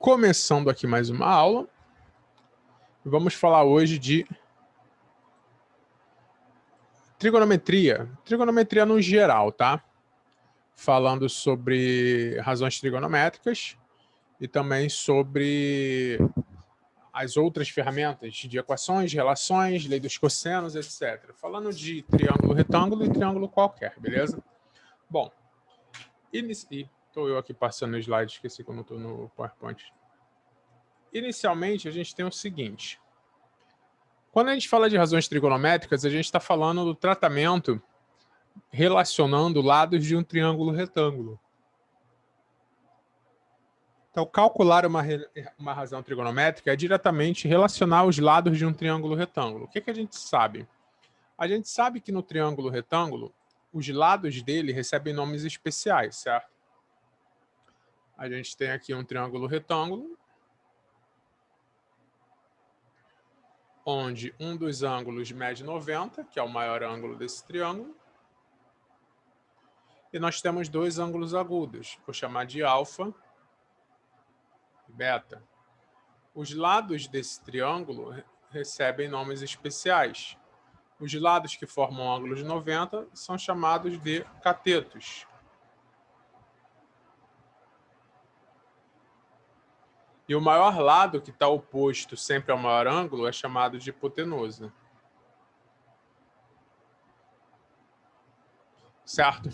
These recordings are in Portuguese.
Começando aqui mais uma aula. Vamos falar hoje de trigonometria. Trigonometria no geral, tá? Falando sobre razões trigonométricas e também sobre as outras ferramentas de equações, relações, lei dos cossenos, etc. Falando de triângulo retângulo e triângulo qualquer, beleza? Bom, estou eu aqui passando o slide, esqueci que eu não estou no PowerPoint. Inicialmente, a gente tem o seguinte. Quando a gente fala de razões trigonométricas, a gente está falando do tratamento relacionando lados de um triângulo retângulo. Então, calcular uma razão trigonométrica é diretamente relacionar os lados de um triângulo retângulo. O que a gente sabe? A gente sabe que no triângulo retângulo, os lados dele recebem nomes especiais, certo? A gente tem aqui um triângulo retângulo, onde um dos ângulos mede 90, que é o maior ângulo desse triângulo. E nós temos dois ângulos agudos, vou chamar de alfa e beta. Os lados desse triângulo recebem nomes especiais. Os lados que formam ângulos 90 são chamados de catetos. E o maior lado, que está oposto sempre ao maior ângulo, é chamado de hipotenusa. Certo?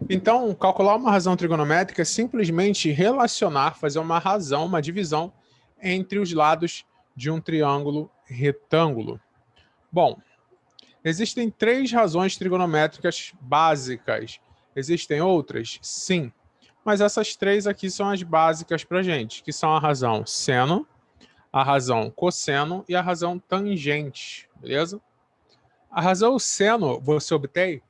Então, calcular uma razão trigonométrica é simplesmente relacionar, fazer uma razão, uma divisão entre os lados de um triângulo retângulo. Bom, existem três razões trigonométricas básicas. Existem outras? Sim. Mas essas três aqui são as básicas para a gente, que são a razão seno, a razão cosseno e a razão tangente, beleza? A razão seno você obtém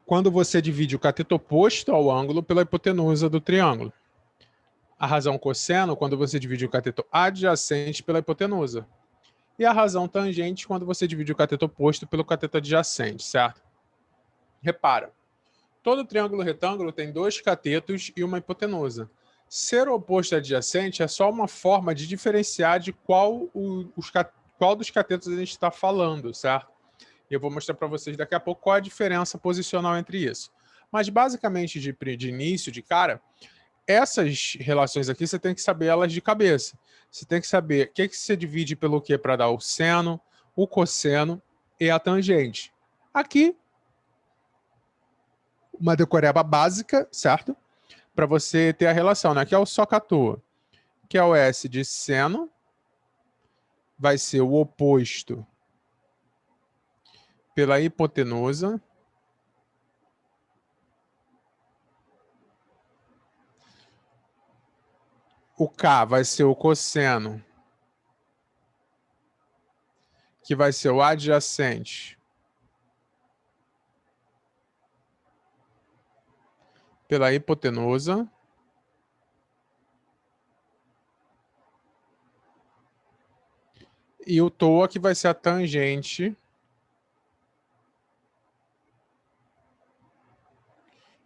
quando você divide o cateto oposto ao ângulo pela hipotenusa do triângulo. A razão cosseno, quando você divide o cateto adjacente pela hipotenusa. E a razão tangente, quando você divide o cateto oposto pelo cateto adjacente, certo? Repara, todo triângulo retângulo tem dois catetos e uma hipotenusa. Ser oposto e adjacente é só uma forma de diferenciar de qual dos catetos a gente está falando, certo? E eu vou mostrar para vocês daqui a pouco qual é a diferença posicional entre isso. Mas basicamente, de início, de cara, essas relações aqui você tem que saber elas de cabeça. Você tem que saber o que você divide pelo que para dar o seno, o cosseno e a tangente. Aqui, uma decoreba básica, certo? Para você ter a relação, né? Que é o SOHCAHTOA, que é o S de seno, vai ser o oposto pela hipotenusa. O K vai ser o cosseno, que vai ser o adjacente pela hipotenusa. E o TOA, que vai ser a tangente,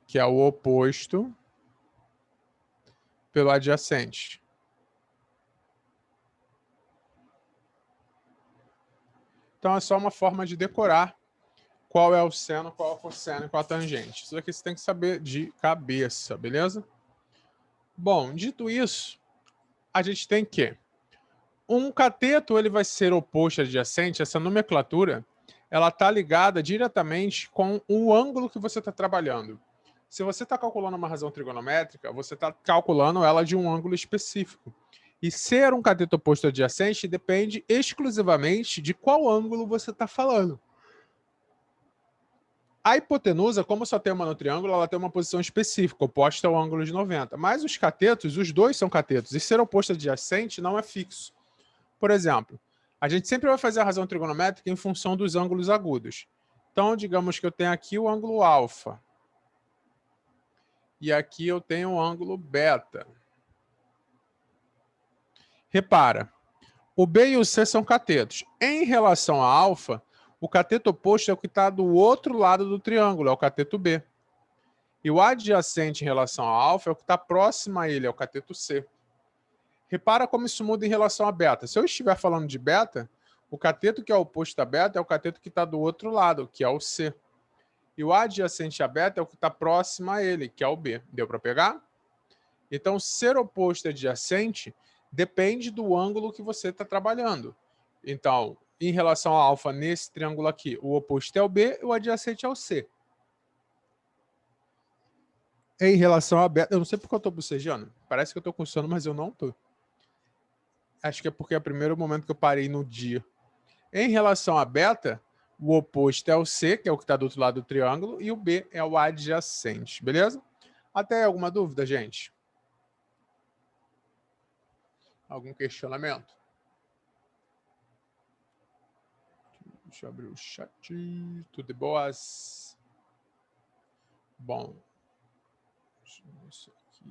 que é o oposto pelo adjacente. Então, é só uma forma de decorar qual é o seno, qual é o cosseno e qual é a tangente. Isso aqui você tem que saber de cabeça, beleza? Bom, dito isso, a gente tem que um cateto ele vai ser oposto adjacente. Essa nomenclatura ela está ligada diretamente com o ângulo que você está trabalhando. Se você está calculando uma razão trigonométrica, você está calculando ela de um ângulo específico. E ser um cateto oposto adjacente depende exclusivamente de qual ângulo você está falando. A hipotenusa, como só tem uma no triângulo, ela tem uma posição específica, oposta ao ângulo de 90. Mas os catetos, os dois são catetos. E ser oposto adjacente não é fixo. Por exemplo, a gente sempre vai fazer a razão trigonométrica em função dos ângulos agudos. Então, digamos que eu tenho aqui o ângulo alfa. E aqui eu tenho o ângulo beta. Repara, o B e o C são catetos. Em relação a alfa, o cateto oposto é o que está do outro lado do triângulo, é o cateto B. E o adjacente em relação a alfa é o que está próximo a ele, é o cateto C. Repara como isso muda em relação a beta. Se eu estiver falando de beta, o cateto que é oposto a beta é o cateto que está do outro lado, que é o C. E o adjacente a beta é o que está próximo a ele, que é o B. Deu para pegar? Então, ser oposto e adjacente depende do ângulo que você está trabalhando. Então, em relação a alfa, nesse triângulo aqui, o oposto é o B e o adjacente é o C. Em relação a beta, eu não sei porque eu estou bocejando. Parece que eu estou com sono, mas eu não estou. Acho que é porque é o primeiro momento que eu parei no dia. Em relação a beta, o oposto é o C, que é o que está do outro lado do triângulo, e o B é o adjacente, beleza? Até alguma dúvida, gente? Algum questionamento? Deixa eu abrir o chat. Tudo de boas? Bom. Deixa eu ver isso aqui.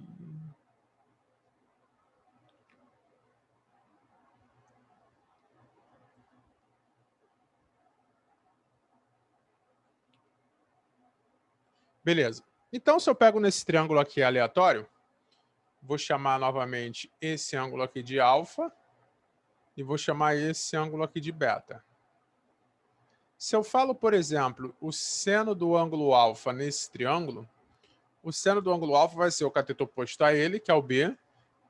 Beleza. Então, se eu pego nesse triângulo aqui aleatório, vou chamar novamente esse ângulo aqui de alfa e vou chamar esse ângulo aqui de beta. Se eu falo, por exemplo, o seno do ângulo alfa nesse triângulo, o seno do ângulo alfa vai ser o cateto oposto a ele, que é o B,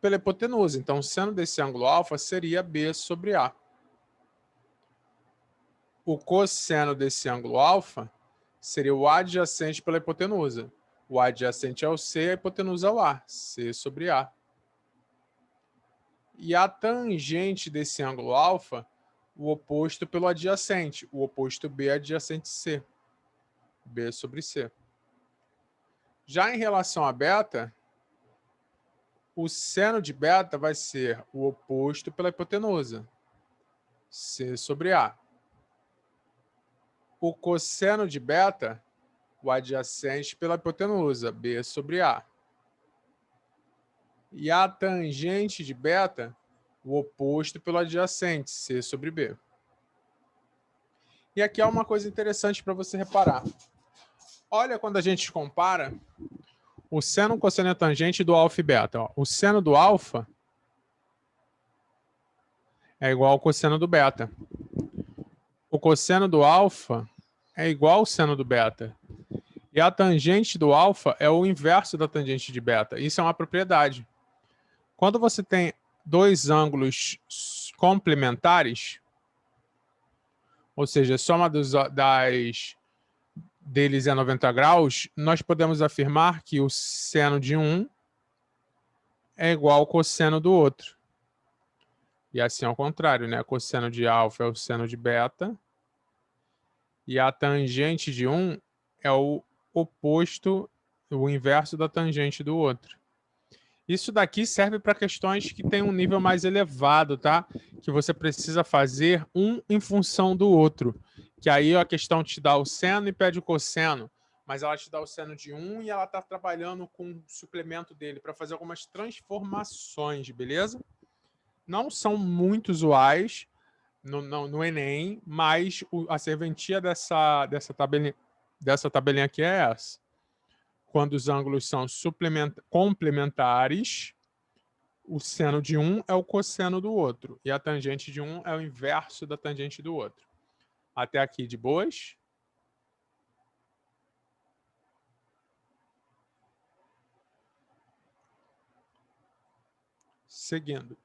pela hipotenusa. Então, o seno desse ângulo alfa seria B sobre A. O cosseno desse ângulo alfa seria o adjacente pela hipotenusa. O adjacente é o C, a hipotenusa é o A, C sobre A. E a tangente desse ângulo alfa, o oposto pelo adjacente. O oposto B é adjacente C. B sobre C. Já em relação a beta, o seno de beta vai ser o oposto pela hipotenusa. C sobre A. O cosseno de beta, o adjacente pela hipotenusa. B sobre A. E a tangente de beta, o oposto pelo adjacente. C sobre B. E aqui há uma coisa interessante para você reparar. Olha quando a gente compara o seno, cosseno e a tangente do alfa e beta. Ó. O seno do alfa é igual ao cosseno do beta. O cosseno do alfa é igual ao seno do beta. E a tangente do alfa é o inverso da tangente de beta. Isso é uma propriedade. Quando você tem dois ângulos complementares, ou seja, a soma deles é 90 graus, nós podemos afirmar que o seno de um é igual ao cosseno do outro. E assim ao contrário, né? Cosseno de alfa é o seno de beta. E a tangente de um é o oposto, o inverso da tangente do outro. Isso daqui serve para questões que têm um nível mais elevado, tá? Que você precisa fazer um em função do outro. Que aí a questão te dá o seno e pede o cosseno, mas ela te dá o seno de um e ela está trabalhando com o suplemento dele para fazer algumas transformações, beleza? Não são muito usuais no Enem, mas a serventia dessa tabelinha aqui é essa. Quando os ângulos são complementares, o seno de um é o cosseno do outro. E a tangente de um é o inverso da tangente do outro. Até aqui de boas? Seguindo.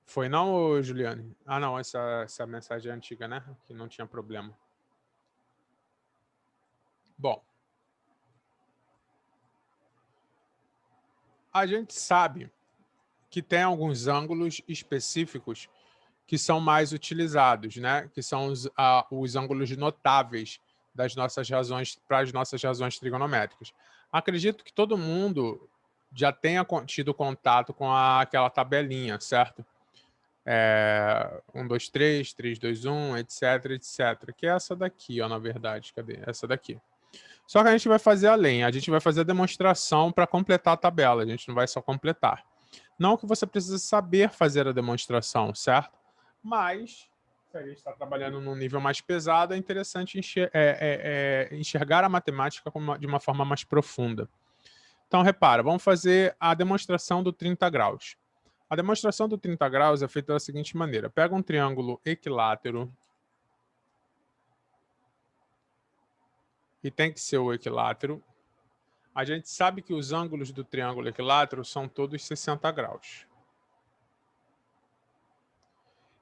Foi não, Juliane? Ah, não, essa mensagem é antiga, né? Que não tinha problema. Bom. A gente sabe que tem alguns ângulos específicos que são mais utilizados, né? Que são os ângulos notáveis das nossas razões para as nossas razões trigonométricas. Acredito que todo mundo já tenha tido contato com aquela tabelinha, certo? 1, 2, 3, 3, 2, 1, etc, etc. Que é essa daqui, ó, na verdade. Cadê? Essa daqui. Só que a gente vai fazer além. A gente vai fazer a demonstração para completar a tabela. A gente não vai só completar. Não que você precise saber fazer a demonstração, certo? Mas matemática, a gente está trabalhando num nível mais pesado, é interessante enxergar a matemática de uma forma mais profunda. Então, repara, vamos fazer a demonstração do 30 graus. A demonstração do 30 graus é feita da seguinte maneira. Pega um triângulo equilátero, e tem que ser o equilátero. A gente sabe que os ângulos do triângulo equilátero são todos 60 graus.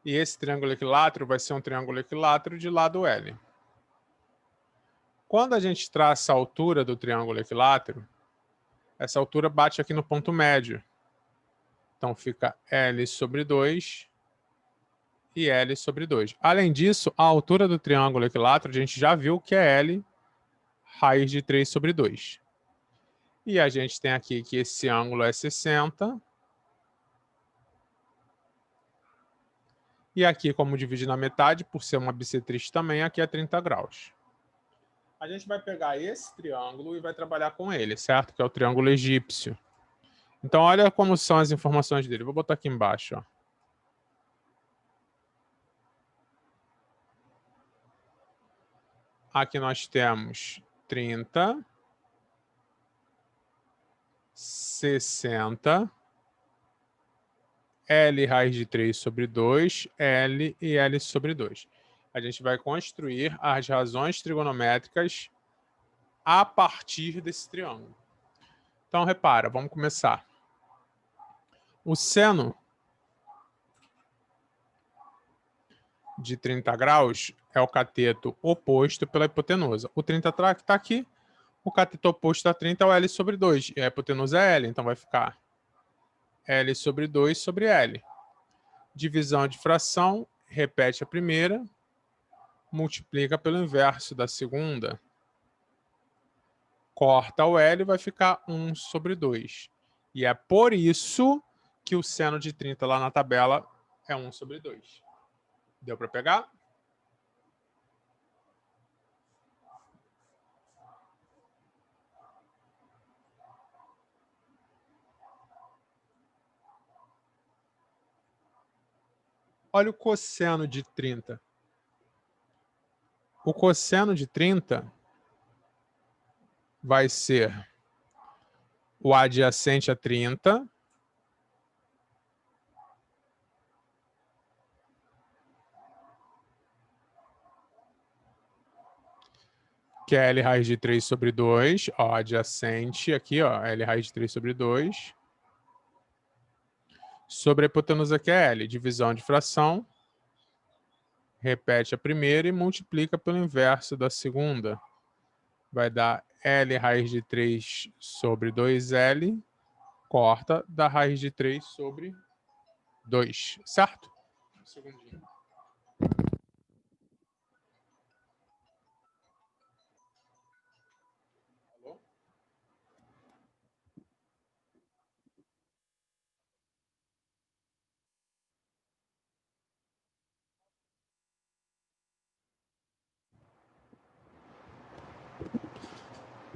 E esse triângulo equilátero vai ser um triângulo equilátero de lado L. Quando a gente traça a altura do triângulo equilátero, essa altura bate aqui no ponto médio. Então fica L sobre 2 e L sobre 2. Além disso, a altura do triângulo equilátero, a gente já viu que é L raiz de 3 sobre 2. E a gente tem aqui que esse ângulo é 60. E aqui, como divide na metade, por ser uma bissetriz também, aqui é 30 graus. A gente vai pegar esse triângulo e vai trabalhar com ele, certo? Que é o triângulo egípcio. Então, olha como são as informações dele. Vou botar aqui embaixo, ó. Aqui nós temos 30, 60, L raiz de 3 sobre 2, L e L sobre 2. A gente vai construir as razões trigonométricas a partir desse triângulo. Então, repara, vamos começar. O seno de 30 graus é o cateto oposto pela hipotenusa. O 30 está aqui, o cateto oposto a 30 é o L sobre 2, e a hipotenusa é L, então vai ficar L sobre 2 sobre L. Divisão de fração, repete a primeira, multiplica pelo inverso da segunda, corta o L e vai ficar 1 sobre 2. E é por isso que o seno de 30 lá na tabela é 1 sobre 2. Deu para pegar? Olha o cosseno de 30. O cosseno de 30 vai ser o adjacente a 30 que é L raiz de 3 sobre 2, ó, adjacente aqui, ó, L raiz de 3 sobre 2, sobre a hipotenusa que é L, divisão de fração, repete a primeira e multiplica pelo inverso da segunda. Vai dar L raiz de 3 sobre 2L, corta da raiz de 3 sobre 2, certo? Um segundinho.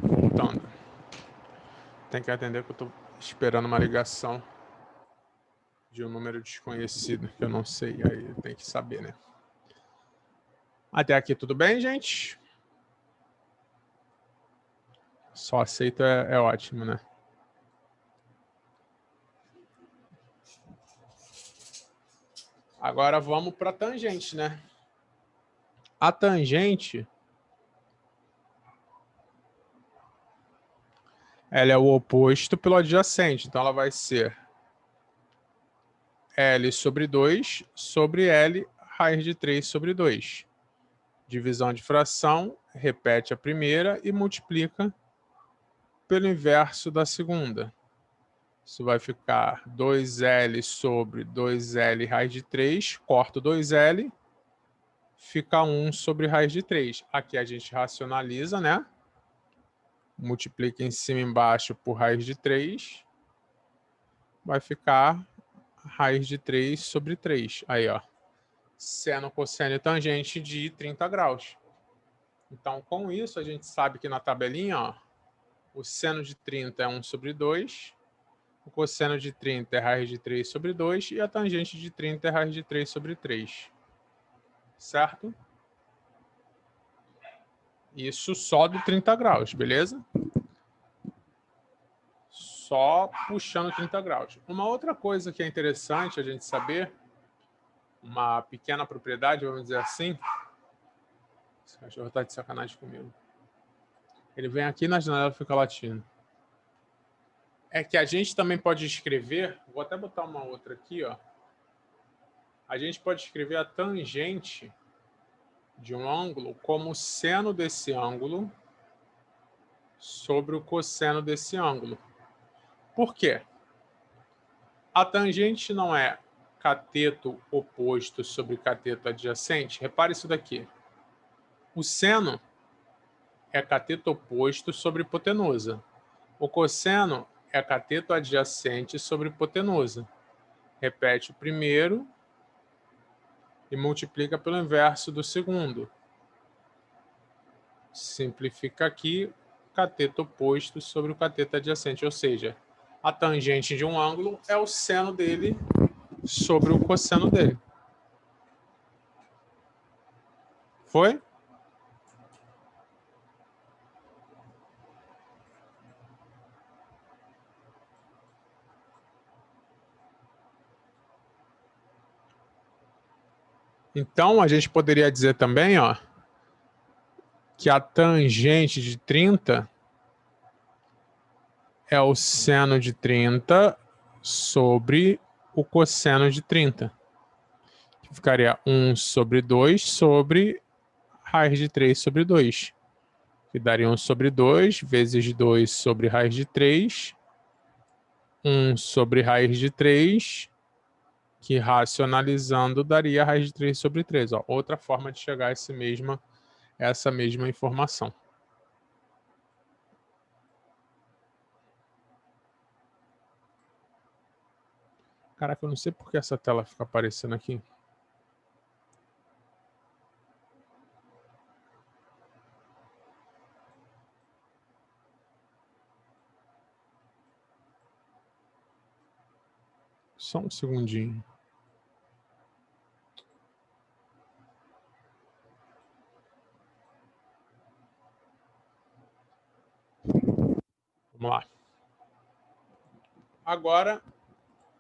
Voltando. Tem que atender que eu estou esperando uma ligação de um número desconhecido, que eu não sei, aí tem que saber, né? Até aqui tudo bem, gente? Só aceito é ótimo, né? Agora vamos para a tangente, né? A tangente, ela é o oposto pelo adjacente, então ela vai ser L sobre 2 sobre L raiz de 3 sobre 2. Divisão de fração, repete a primeira e multiplica pelo inverso da segunda. Isso vai ficar 2L sobre 2L raiz de 3, corto 2L, fica 1 sobre raiz de 3. Aqui a gente racionaliza, né? Multiplica em cima e embaixo por raiz de 3, vai ficar raiz de 3 sobre 3. Aí, ó. Seno, cosseno e tangente de 30 graus. Então, com isso, a gente sabe que na tabelinha, ó, o seno de 30 é 1 sobre 2, o cosseno de 30 é raiz de 3 sobre 2 e a tangente de 30 é raiz de 3 sobre 3. certo? Isso só do 30 graus, beleza? Só puxando 30 graus. Uma outra coisa que é interessante a gente saber, uma pequena propriedade, vamos dizer assim. Esse cachorro tá de sacanagem comigo. Ele vem aqui na janela e fica latindo. É que a gente também pode escrever, vou até botar uma outra aqui, ó. A gente pode escrever a tangente de um ângulo como seno desse ângulo sobre o cosseno desse ângulo. Por quê? A tangente não é cateto oposto sobre cateto adjacente? Repare isso daqui. O seno é cateto oposto sobre hipotenusa. O cosseno é cateto adjacente sobre hipotenusa. Repete o primeiro e multiplica pelo inverso do segundo. Simplifica aqui, cateto oposto sobre o cateto adjacente, ou seja, a tangente de um ângulo é o seno dele sobre o cosseno dele. Foi? Então, a gente poderia dizer também, ó, que a tangente de 30 é o seno de 30 sobre o cosseno de 30. Ficaria 1 sobre 2 sobre raiz de 3 sobre 2. Que daria 1 sobre 2 vezes 2 sobre raiz de 3. 1 sobre raiz de 3, que racionalizando daria raiz de 3 sobre 3. Ó, outra forma de chegar a essa mesma informação. Caraca, eu não sei por que essa tela fica aparecendo aqui. Só um segundinho. Vamos lá. Agora,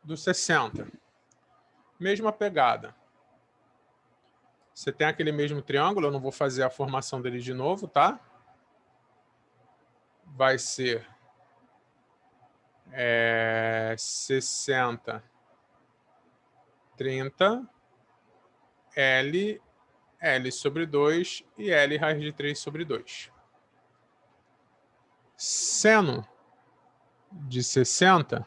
do 60. Mesma pegada. Você tem aquele mesmo triângulo, eu não vou fazer a formação dele de novo, tá? Vai ser 60, 30, L, L sobre 2 e L raiz de 3 sobre 2. Seno de 60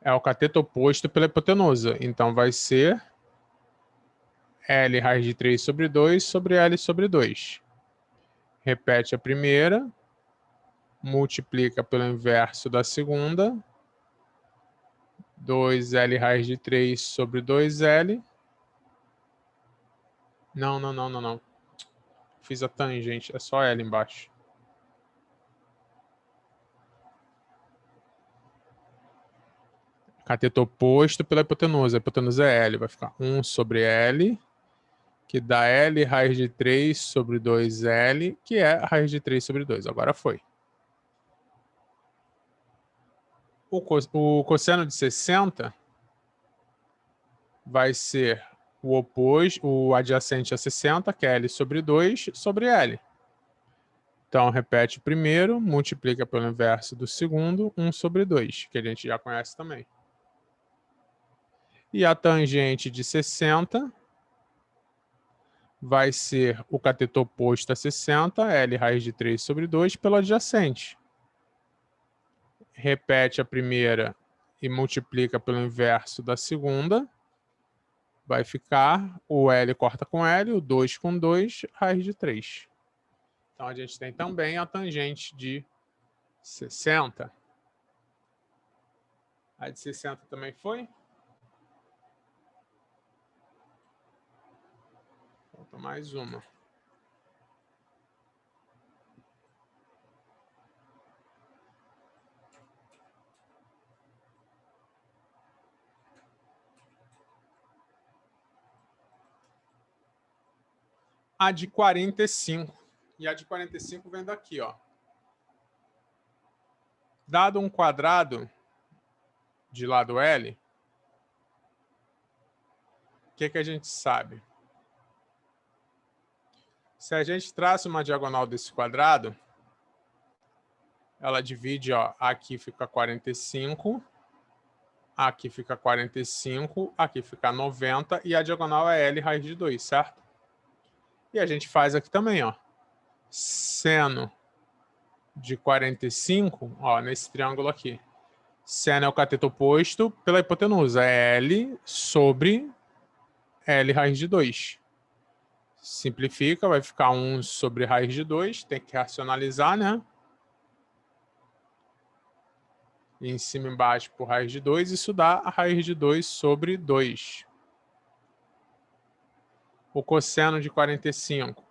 é o cateto oposto pela hipotenusa. Então, vai ser L raiz de 3 sobre 2 sobre L sobre 2. Repete a primeira, multiplica pelo inverso da segunda, 2L raiz de 3 sobre 2L. Não. Fiz a tangente, é só L embaixo. Cateto oposto pela hipotenusa. A hipotenusa é L, vai ficar 1 sobre L, que dá L raiz de 3 sobre 2L, que é a raiz de 3 sobre 2. Agora foi. O cosseno de 60 vai ser o oposto, o adjacente a 60, que é L sobre 2 sobre L. Então, repete o primeiro, multiplica pelo inverso do segundo, 1 sobre 2, que a gente já conhece também. E a tangente de 60 vai ser o cateto oposto a 60, L raiz de 3 sobre 2, pelo adjacente. Repete a primeira e multiplica pelo inverso da segunda. Vai ficar o L corta com L, o 2 com 2, raiz de 3. Então, a gente tem também a tangente de 60. A de 60 também foi? Falta mais uma. a de 45. E a de 45 vem daqui, ó. Dado um quadrado de lado L, o que a gente sabe? Se a gente traça uma diagonal desse quadrado, ela divide, ó, aqui fica 45, aqui fica 45, aqui fica 90, e a diagonal é L raiz de 2, certo? E a gente faz aqui também, ó. Seno de 45, ó, nesse triângulo aqui. Seno é o cateto oposto pela hipotenusa, é L sobre L raiz de 2. Simplifica, vai ficar 1 sobre raiz de 2, tem que racionalizar, né? E em cima e embaixo por raiz de 2, isso dá a raiz de 2 sobre 2. O cosseno de 45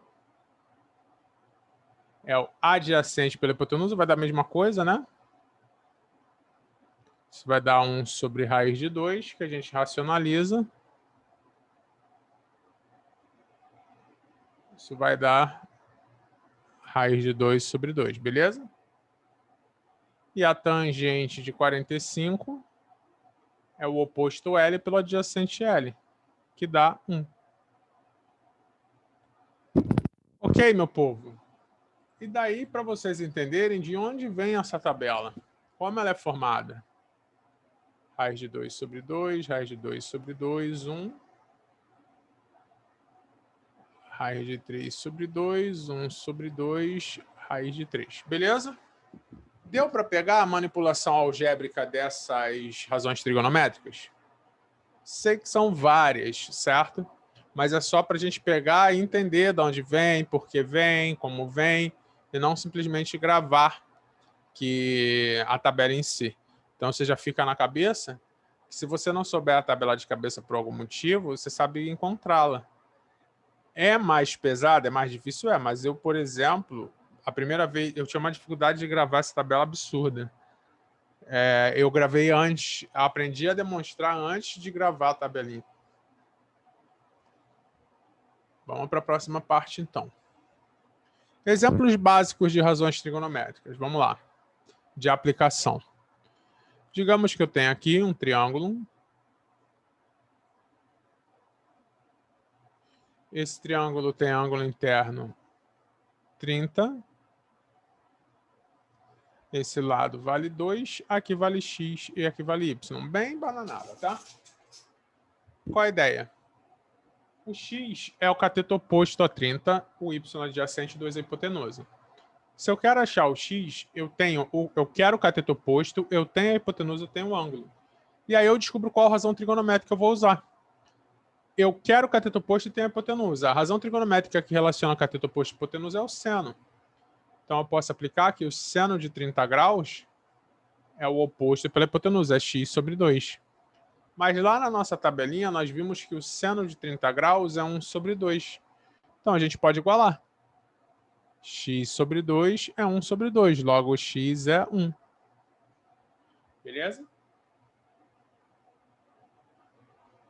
é o adjacente pela hipotenusa, vai dar a mesma coisa, né? Isso vai dar 1 sobre raiz de 2, que a gente racionaliza. Isso vai dar raiz de 2 sobre 2, beleza? E a tangente de 45 é o oposto L pelo adjacente L, que dá 1. Ok, meu povo? E daí, para vocês entenderem de onde vem essa tabela, como ela é formada? Raiz de 2 sobre 2, raiz de 2 sobre 2, 1. Raiz de 3 sobre 2, 1 sobre 2, raiz de 3. Beleza? Deu para pegar a manipulação algébrica dessas razões trigonométricas? Sei que são várias, certo? Mas é só para a gente pegar e entender de onde vem, por que vem, como vem, e não simplesmente gravar que a tabela em si. Então você já fica na cabeça que se você não souber a tabela de cabeça por algum motivo, você sabe encontrá-la. É mais pesada, é mais difícil, mas eu, por exemplo, a primeira vez eu tinha uma dificuldade de gravar essa tabela absurda. Eu gravei antes, aprendi a demonstrar antes de gravar a tabelinha. Vamos para a próxima parte, então. Exemplos básicos de razões trigonométricas. Vamos lá. De aplicação. Digamos que eu tenho aqui um triângulo. Esse triângulo tem ângulo interno 30. Esse lado vale 2, aqui vale x e aqui vale y. Bem bananada, tá? Qual a ideia? O x é o cateto oposto a 30, o y adjacente, 2 a hipotenusa. Se eu quero achar o x, eu quero o cateto oposto, eu tenho a hipotenusa, eu tenho o ângulo. E aí eu descubro qual razão trigonométrica eu vou usar. Eu quero o cateto oposto e tenho a hipotenusa. A razão trigonométrica que relaciona o cateto oposto e hipotenusa é o seno. Então eu posso aplicar que o seno de 30 graus é o oposto pela hipotenusa, é x sobre 2. Mas lá na nossa tabelinha, nós vimos que o seno de 30 graus é 1 sobre 2. Então a gente pode igualar. X sobre 2 é 1 sobre 2, logo x é 1. Beleza?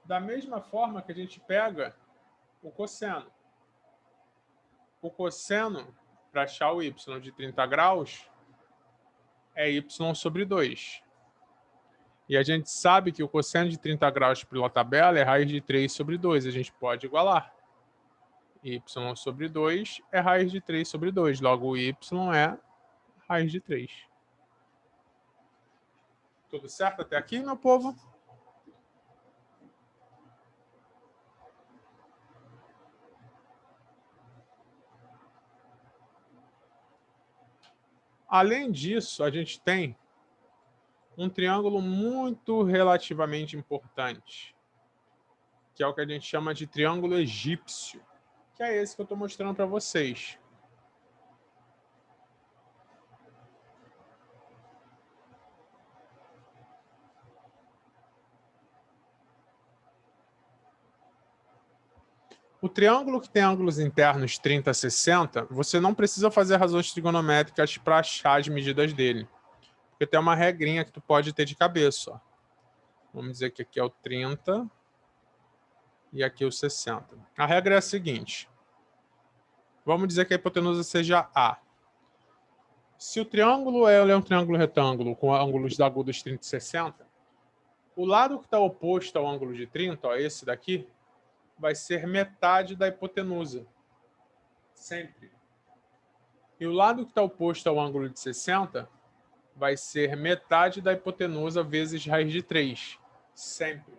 Da mesma forma que a gente pega o cosseno. O cosseno, para achar o y de 30 graus, é y sobre 2. E a gente sabe que o cosseno de 30 graus pela tabela é raiz de 3 sobre 2. A gente pode igualar. Y sobre 2 é raiz de 3 sobre 2. Logo, o y é raiz de 3. Tudo certo até aqui, meu povo? Além disso, a gente tem um triângulo muito relativamente importante, que é o que a gente chama de triângulo egípcio, que é esse que eu estou mostrando para vocês. O triângulo que tem ângulos internos 30 a 60, você não precisa fazer razões trigonométricas para achar as medidas dele. Porque tem uma regrinha que tu pode ter de cabeça. Ó. Vamos dizer que aqui é o 30 e aqui é o 60. A regra é a seguinte. Vamos dizer que a hipotenusa seja A. Se o triângulo é um triângulo retângulo com ângulos agudos 30 e 60, o lado que está oposto ao ângulo de 30, ó, esse daqui, vai ser metade da hipotenusa. Sempre. E o lado que está oposto ao ângulo de 60 vai ser metade da hipotenusa vezes raiz de 3. Sempre.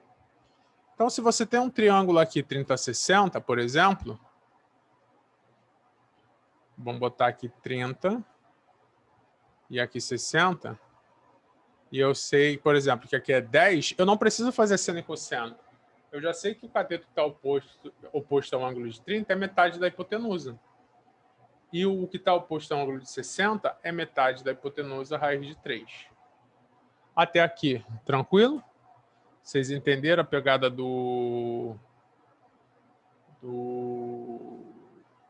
Então, se você tem um triângulo aqui 30, 60, por exemplo, vamos botar aqui 30 e aqui 60, e eu sei, por exemplo, que aqui é 10, eu não preciso fazer seno e cosseno. Eu já sei que o cateto que está oposto ao ângulo de 30 é metade da hipotenusa. E o que está oposto ao ângulo de 60 é metade da hipotenusa raiz de 3. Até aqui, tranquilo? Vocês entenderam a pegada do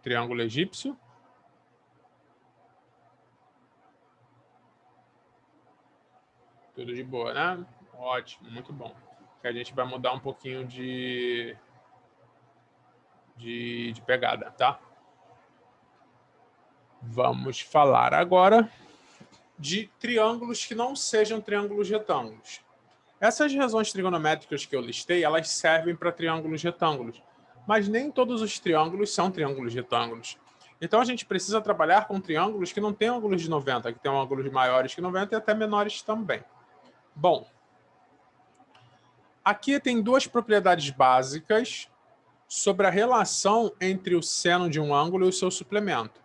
triângulo egípcio? Tudo de boa, né? Ótimo, muito bom. Que a gente vai mudar um pouquinho de pegada, tá? Vamos falar agora de triângulos que não sejam triângulos retângulos. Essas razões trigonométricas que eu listei, elas servem para triângulos retângulos, mas nem todos os triângulos são triângulos retângulos. Então a gente precisa trabalhar com triângulos que não têm ângulos de 90, que têm ângulos maiores que 90 e até menores também. Bom, aqui tem duas propriedades básicas sobre a relação entre o seno de um ângulo e o seu suplemento.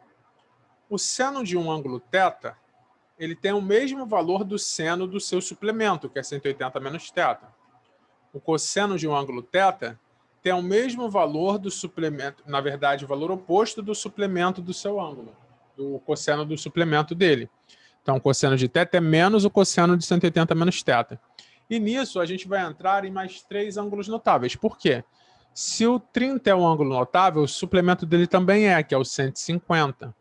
O seno de um ângulo θ, ele tem o mesmo valor do seno do seu suplemento, que é 180 menos θ. O cosseno de um ângulo θ tem o mesmo valor do suplemento, na verdade, o valor oposto do suplemento do seu ângulo, do cosseno do suplemento dele. Então, o cosseno de θ é menos o cosseno de 180 menos θ. E nisso, a gente vai entrar em mais 3 ângulos notáveis. Por quê? Se o 30 é um ângulo notável, o suplemento dele também é, que é o 150.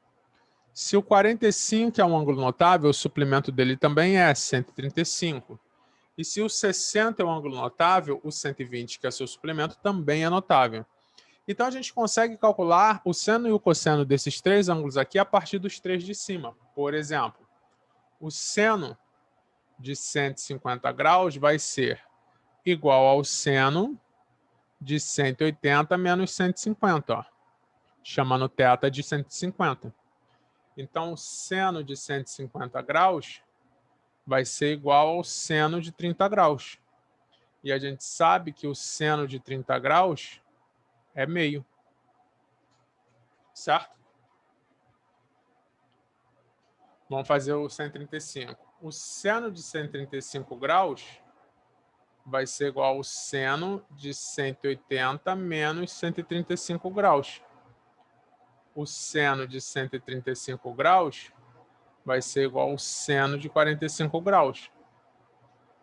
Se o 45 é um ângulo notável, o suplemento dele também é 135. E se o 60 é um ângulo notável, o 120, que é seu suplemento, também é notável. Então, a gente consegue calcular o seno e o cosseno desses 3 ângulos aqui a partir dos 3 de cima. Por exemplo, o seno de 150 graus vai ser igual ao seno de 180 menos 150, ó, chamando θ de 150. Então, o seno de 150 graus vai ser igual ao seno de 30 graus. E a gente sabe que o seno de 30 graus é meio. Certo? Vamos fazer o 135. O seno de 135 graus vai ser igual ao seno de 180 menos 135 graus. O seno de 135 graus vai ser igual ao seno de 45 graus.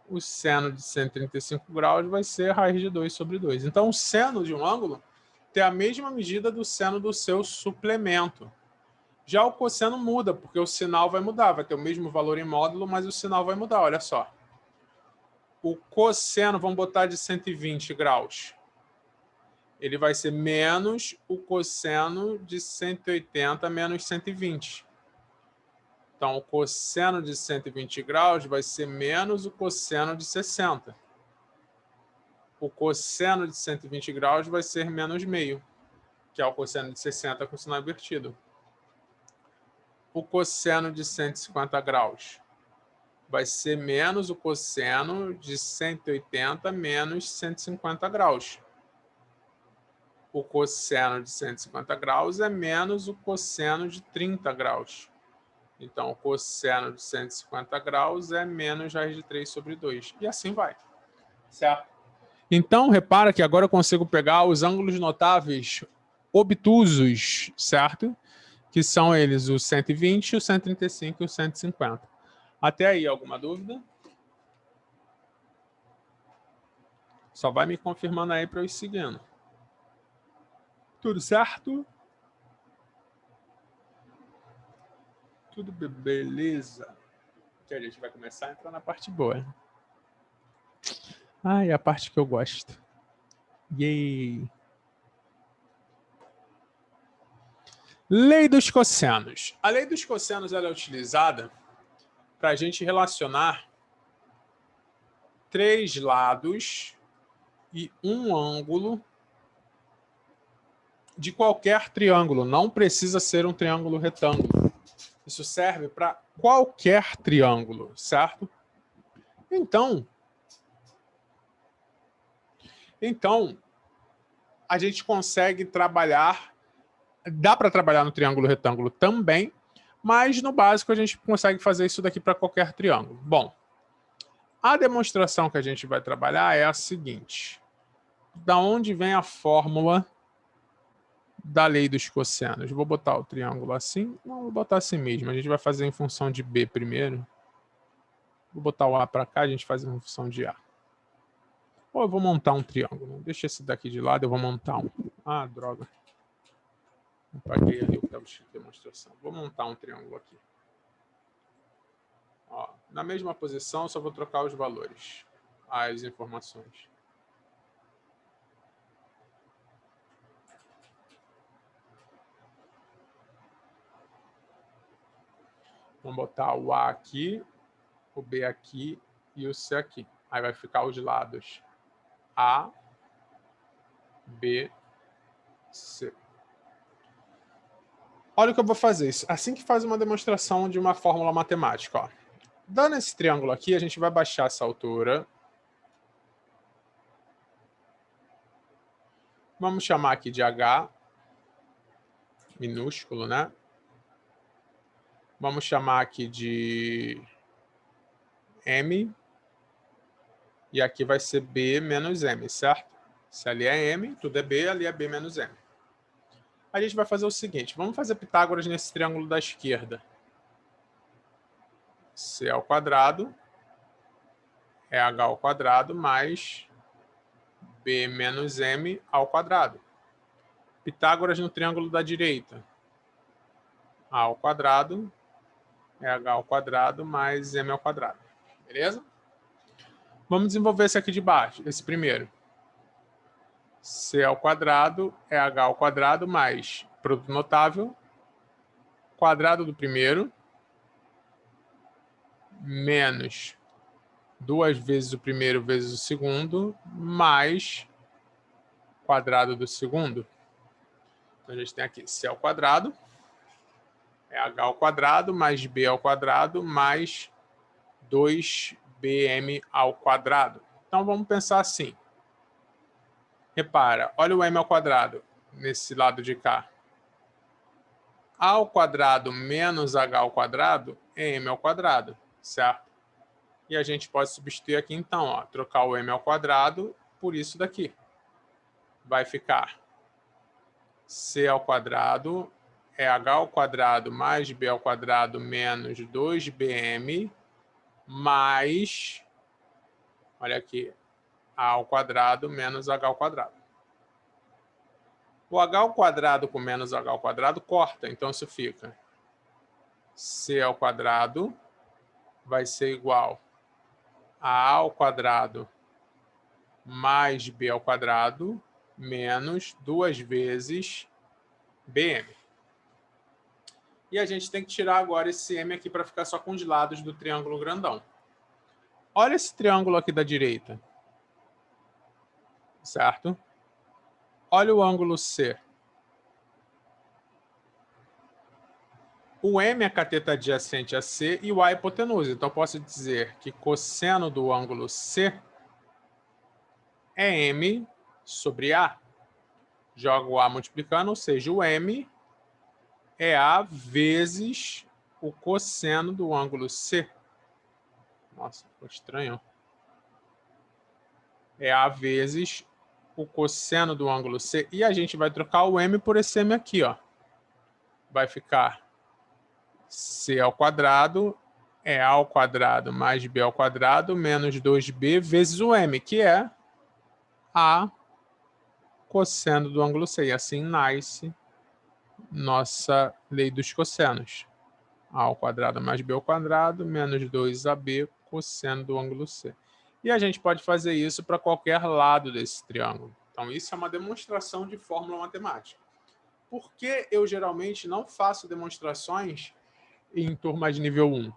O seno de 135 graus vai ser raiz de 2 sobre 2. Então, o seno de um ângulo tem a mesma medida do seno do seu suplemento. Já o cosseno muda, porque o sinal vai mudar. Vai ter o mesmo valor em módulo, mas o sinal vai mudar, olha só. O cosseno, vamos botar de 120 graus. Ele vai ser menos o cosseno de 180 menos 120. Então, o cosseno de 120 graus vai ser menos o cosseno de 60. O cosseno de 120 graus vai ser menos meio, que é o cosseno de 60 com sinal invertido. O cosseno de 150 graus vai ser menos o cosseno de 180 menos 150 graus. O cosseno de 150 graus é menos o cosseno de 30 graus. Então, o cosseno de 150 graus é menos raiz de 3 sobre 2. E assim vai. Certo? Então, repara que agora eu consigo pegar os ângulos notáveis obtusos, certo? Que são eles o 120, o 135 e o 150. Até aí, alguma dúvida? Só vai me confirmando aí para eu ir seguindo. Tudo certo? Tudo beleza. Que a gente vai começar a entrar na parte boa. É a parte que eu gosto. Yay! Lei dos cossenos. A lei dos cossenos ela é utilizada para a gente relacionar três lados e um ângulo de qualquer triângulo. Não precisa ser um triângulo retângulo. Isso serve para qualquer triângulo, certo? Então, a gente consegue trabalhar, dá para trabalhar no triângulo retângulo também, mas no básico a gente consegue fazer isso daqui para qualquer triângulo. Bom, a demonstração que a gente vai trabalhar é a seguinte. Da onde vem a fórmula da lei dos cossenos? Vou botar o triângulo assim? Não, vou botar assim mesmo. A gente vai fazer em função de B primeiro. Vou botar o A para cá, a gente faz em função de A. Ou eu vou montar um triângulo. Deixa esse daqui de lado, eu vou montar um. Ah, droga. Apaguei ali o que estava escrito de demonstração. Vou montar um triângulo aqui. Ó, na mesma posição, só vou trocar os valores, as informações. Vamos botar o A aqui, o B aqui e o C aqui. Aí vai ficar os lados A, B, C. Olha o que eu vou fazer. Assim que faz uma demonstração de uma fórmula matemática. Ó. Dando esse triângulo aqui, a gente vai baixar essa altura. Vamos chamar aqui de H, minúsculo, né? Vamos chamar aqui de M. E aqui vai ser B menos M, certo? Se ali é M, tudo é B, ali é B menos M. A gente vai fazer o seguinte, vamos fazer Pitágoras nesse triângulo da esquerda. C ao quadrado é H ao quadrado mais B menos M ao quadrado. Pitágoras no triângulo da direita. A ao quadrado é H ao quadrado mais M ao quadrado. Beleza? Vamos desenvolver esse aqui de baixo, esse primeiro. C ao quadrado é H ao quadrado mais produto notável, quadrado do primeiro, menos 2 vezes o primeiro vezes o segundo, mais quadrado do segundo. Então, a gente tem aqui C ao quadrado, é H ao quadrado, mais B ao quadrado, mais 2BM ao quadrado. Então, vamos pensar assim. Repara, olha o M ao quadrado nesse lado de cá. A ao quadrado menos H ao quadrado é M ao quadrado, certo? E a gente pode substituir aqui, então, ó, trocar o M ao quadrado por isso daqui. Vai ficar C ao quadrado é H ao quadrado mais B ao quadrado menos 2BM mais, olha aqui, A ao quadrado menos H ao quadrado. O H ao quadrado com menos H ao quadrado corta, então isso fica C ao quadrado vai ser igual a A ao quadrado mais B ao quadrado menos 2 vezes BM. E a gente tem que tirar agora esse M aqui para ficar só com os lados do triângulo grandão. Olha esse triângulo aqui da direita. Certo? Olha o ângulo C. O M é a cateta adjacente a C e o A é a hipotenusa. Então, eu posso dizer que cosseno do ângulo C é M sobre A. Jogo o A multiplicando, ou seja, o M é A vezes o cosseno do ângulo C. Nossa, ficou estranho. É A vezes o cosseno do ângulo C. E a gente vai trocar o M por esse M aqui, ó. Vai ficar C ao quadrado é A ao quadrado mais B ao quadrado menos 2B vezes o M, que é A cosseno do ângulo C. E assim nasce nossa lei dos cossenos. A ao quadrado mais B ao quadrado menos 2AB cosseno do ângulo C. E a gente pode fazer isso para qualquer lado desse triângulo. Então, isso é uma demonstração de fórmula matemática. Por que eu geralmente não faço demonstrações em turmas de nível 1?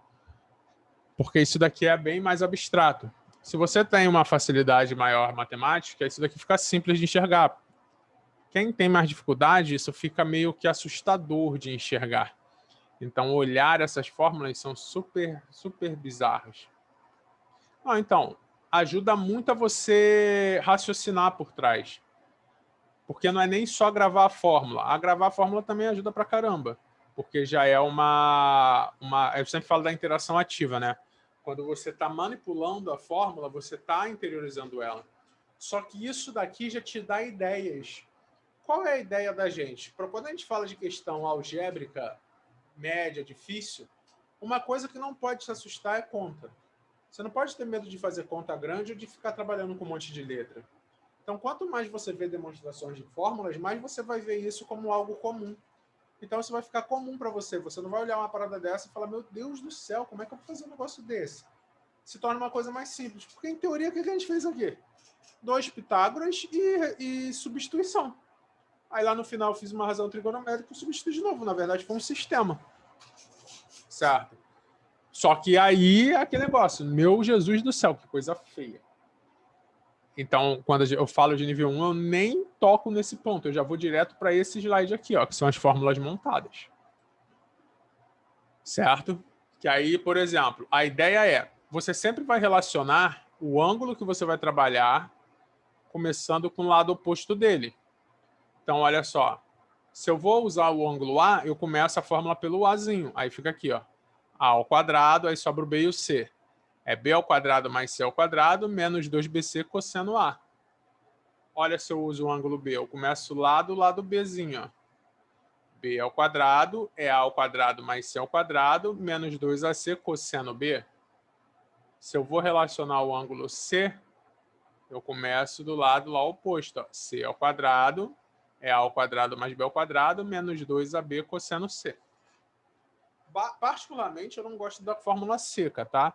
Porque isso daqui é bem mais abstrato. Se você tem uma facilidade maior em matemática, isso daqui fica simples de enxergar. Quem tem mais dificuldade, isso fica meio que assustador de enxergar. Então, olhar essas fórmulas são super, super bizarras. Então, ajuda muito a você raciocinar por trás. Porque não é nem só gravar a fórmula. A gravar a fórmula também ajuda pra caramba. Porque já é uma... Eu sempre falo da interação ativa, né? Quando você está manipulando a fórmula, você está interiorizando ela. Só que isso daqui já te dá ideias. Qual é a ideia da gente? Quando a gente fala de questão algébrica, média, difícil, uma coisa que não pode te assustar é conta. Você não pode ter medo de fazer conta grande ou de ficar trabalhando com um monte de letra. Então, quanto mais você vê demonstrações de fórmulas, mais você vai ver isso como algo comum. Então, isso vai ficar comum para você. Você não vai olhar uma parada dessa e falar, meu Deus do céu, como é que eu vou fazer um negócio desse? Se torna uma coisa mais simples. Porque, em teoria, o que a gente fez aqui? 2 Pitágoras e substituição. Aí, lá no final, eu fiz uma razão trigonométrica e substituí de novo. Na verdade, foi um sistema. Certo? Só que aí, aquele negócio. Meu Jesus do céu, que coisa feia. Então, quando eu falo de nível 1, eu nem toco nesse ponto. Eu já vou direto para esse slide aqui, ó, que são as fórmulas montadas. Certo? Que aí, por exemplo, a ideia é, você sempre vai relacionar o ângulo que você vai trabalhar começando com o lado oposto dele. Então, olha só. Se eu vou usar o ângulo A, eu começo a fórmula pelo Azinho. Aí fica aqui, ó. A ao quadrado, aí sobra o B e o C. É B ao quadrado mais C ao quadrado menos 2BC cosseno A. Olha se eu uso o ângulo B. Eu começo lá do lado Bzinho. Ó. B ao quadrado é A ao quadrado mais C ao quadrado menos 2AC cosseno B. Se eu vou relacionar o ângulo C, eu começo do lado lá oposto. Ó. C ao quadrado é A ao quadrado mais B ao quadrado menos 2AB cosseno C. Particularmente, eu não gosto da fórmula seca, tá?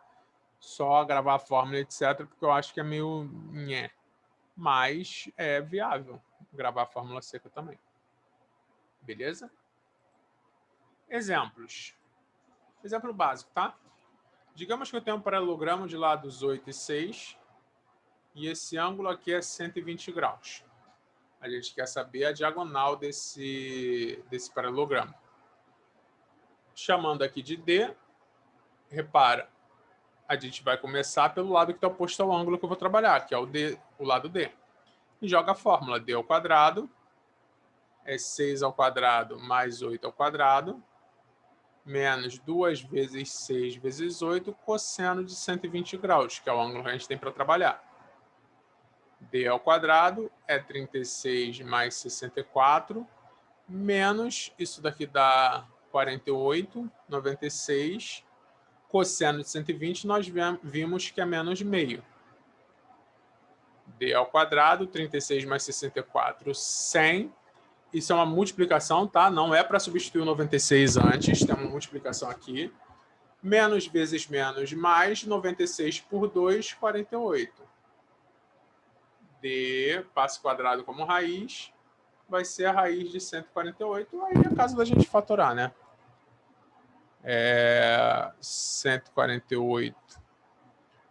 Só gravar a fórmula, etc., porque eu acho que é meio... nhé. Mas é viável gravar a fórmula seca também. Beleza? Exemplos. Exemplo básico, tá? Digamos que eu tenho um paralelogramo de lados 8 e 6 e esse ângulo aqui é 120 graus. A gente quer saber a diagonal desse paralelogramo. Chamando aqui de D, repara, a gente vai começar pelo lado que está oposto ao ângulo que eu vou trabalhar, que é o lado D. E joga a fórmula D ao quadrado é 6 ao quadrado mais 8 ao quadrado, menos 2 vezes 6 vezes 8, cosseno de 120 graus, que é o ângulo que a gente tem para trabalhar. D ao quadrado é 36 mais 64, menos, isso daqui dá 48, 96, cosseno de 120, nós vimos que é menos meio. D ao quadrado, 36 mais 64, 100. Isso é uma multiplicação, tá? Não é para substituir o 96 antes, tem uma multiplicação aqui. Menos vezes menos mais, 96 por 2, 48. D, passo quadrado como raiz, vai ser a raiz de 148. Aí é caso da gente fatorar, né? 148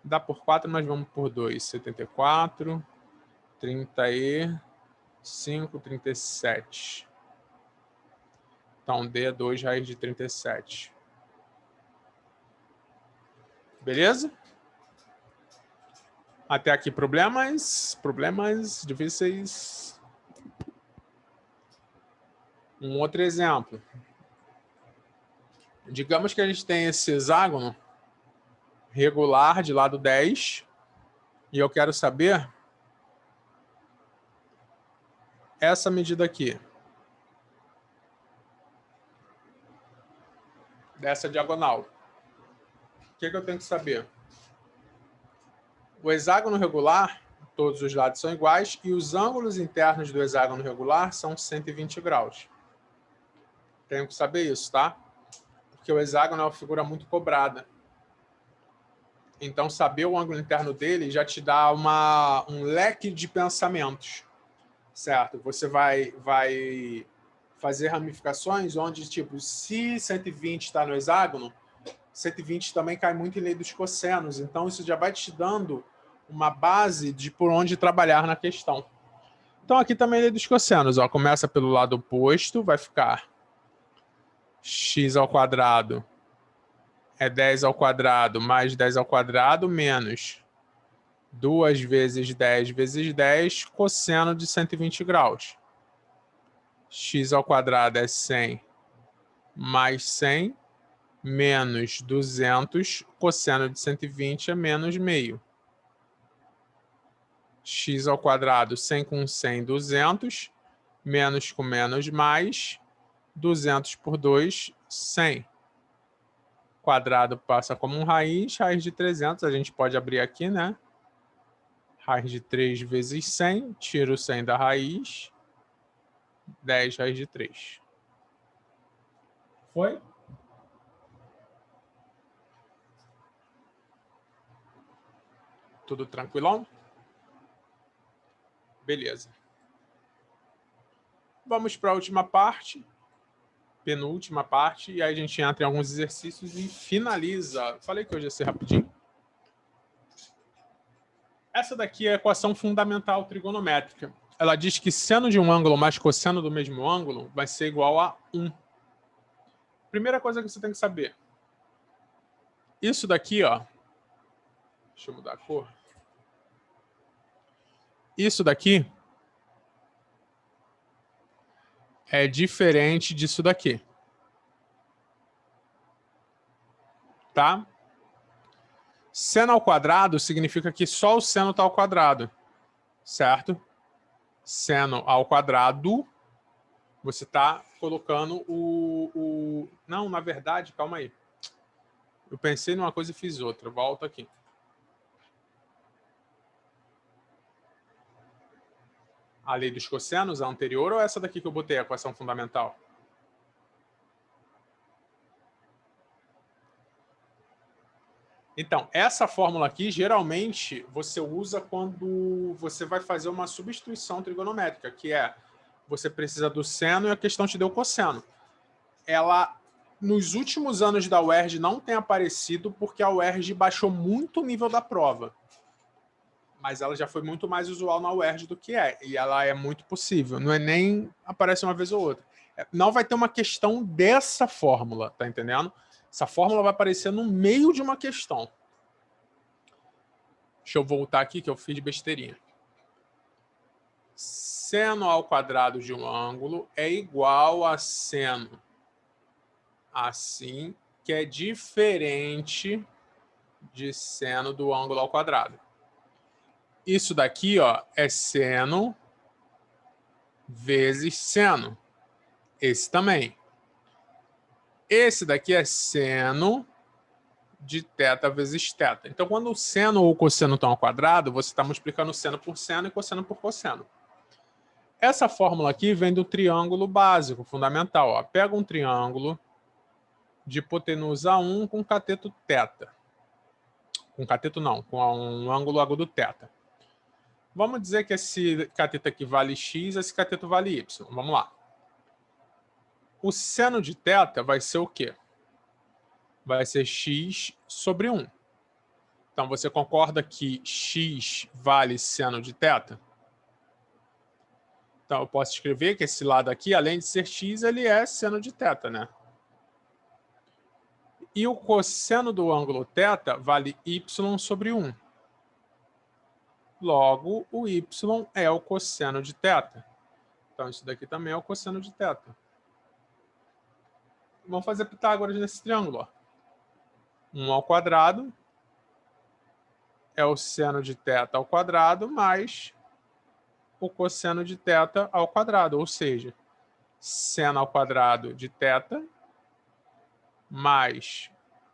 dá por 4, mas vamos por 2. 74, 35, 37. Então, D é 2 raiz de 37. Beleza? Até aqui problemas difíceis. Um outro exemplo. Digamos que a gente tem esse hexágono regular de lado 10 e eu quero saber essa medida aqui. Dessa diagonal. O que eu tenho que saber? O hexágono regular, todos os lados são iguais e os ângulos internos do hexágono regular são 120 graus. Tenho que saber isso, tá? Porque o hexágono é uma figura muito cobrada. Então, saber o ângulo interno dele já te dá um leque de pensamentos, certo? Você vai fazer ramificações onde, tipo, se 120 está no hexágono, 120 também cai muito em lei dos cossenos. Então, isso já vai te dando uma base de por onde trabalhar na questão. Então, aqui também lei dos cossenos. Ó, começa pelo lado oposto, vai ficar x ao quadrado é 10 ao quadrado mais 10 ao quadrado menos 2 vezes 10 vezes 10 cosseno de 120 graus. X ao quadrado é 100 mais 100 menos 200, cosseno de 120 é menos meio. X ao quadrado, 100 com 100, 200, menos com menos mais, 200 por 2, 100. Quadrado passa como raiz de 300, a gente pode abrir aqui, né? Raiz de 3 vezes 100, tiro o 100 da raiz, 10 raiz de 3. Foi? Tudo tranquilão? Beleza. Vamos para a última parte, penúltima parte, e aí a gente entra em alguns exercícios e finaliza. Falei que hoje ia ser rapidinho. Essa daqui é a equação fundamental trigonométrica. Ela diz que seno de um ângulo mais cosseno do mesmo ângulo vai ser igual a 1. Primeira coisa que você tem que saber. Isso daqui, ó. Deixa eu mudar a cor. Isso daqui é diferente disso daqui. Tá? Seno ao quadrado significa que só o seno está ao quadrado. Certo? Seno ao quadrado, você está colocando o... Não, na verdade, calma aí. Eu pensei numa coisa e fiz outra. Volto aqui. A lei dos cossenos, a anterior, ou essa daqui que eu botei, a equação fundamental? Então, essa fórmula aqui, geralmente, você usa quando você vai fazer uma substituição trigonométrica, que é, você precisa do seno e a questão te deu cosseno. Ela, nos últimos anos da UERJ, não tem aparecido porque a UERJ baixou muito o nível da prova. Mas ela já foi muito mais usual na UERJ do que é. E ela é muito possível. No Enem aparece uma vez ou outra. Não vai ter uma questão dessa fórmula, tá entendendo? Essa fórmula vai aparecer no meio de uma questão. Deixa eu voltar aqui que eu fiz de besteirinha. Seno ao quadrado de um ângulo é igual a seno assim, que é diferente de seno do ângulo ao quadrado. Isso daqui, ó, é seno vezes seno. Esse também. Esse daqui é seno de θ vezes θ. Então, quando o seno ou o cosseno estão ao quadrado, você está multiplicando seno por seno e cosseno por cosseno. Essa fórmula aqui vem do triângulo básico, fundamental. Ó. Pega um triângulo de hipotenusa 1 com cateto θ. Com cateto não, com um ângulo agudo θ. Vamos dizer que esse cateto aqui vale x, esse cateto vale y. Vamos lá. O seno de θ vai ser o quê? Vai ser x sobre 1. Então, você concorda que x vale seno de θ? Então, eu posso escrever que esse lado aqui, além de ser x, ele é seno de θ, né? E o cosseno do ângulo θ vale y sobre 1. Logo, o y é o cosseno de θ. Então, isso daqui também é o cosseno de θ. Vamos fazer Pitágoras nesse triângulo. Ó. 1 ao quadrado é o seno de θ ao quadrado mais o cosseno de θ ao quadrado. Ou seja, seno ao quadrado de θ mais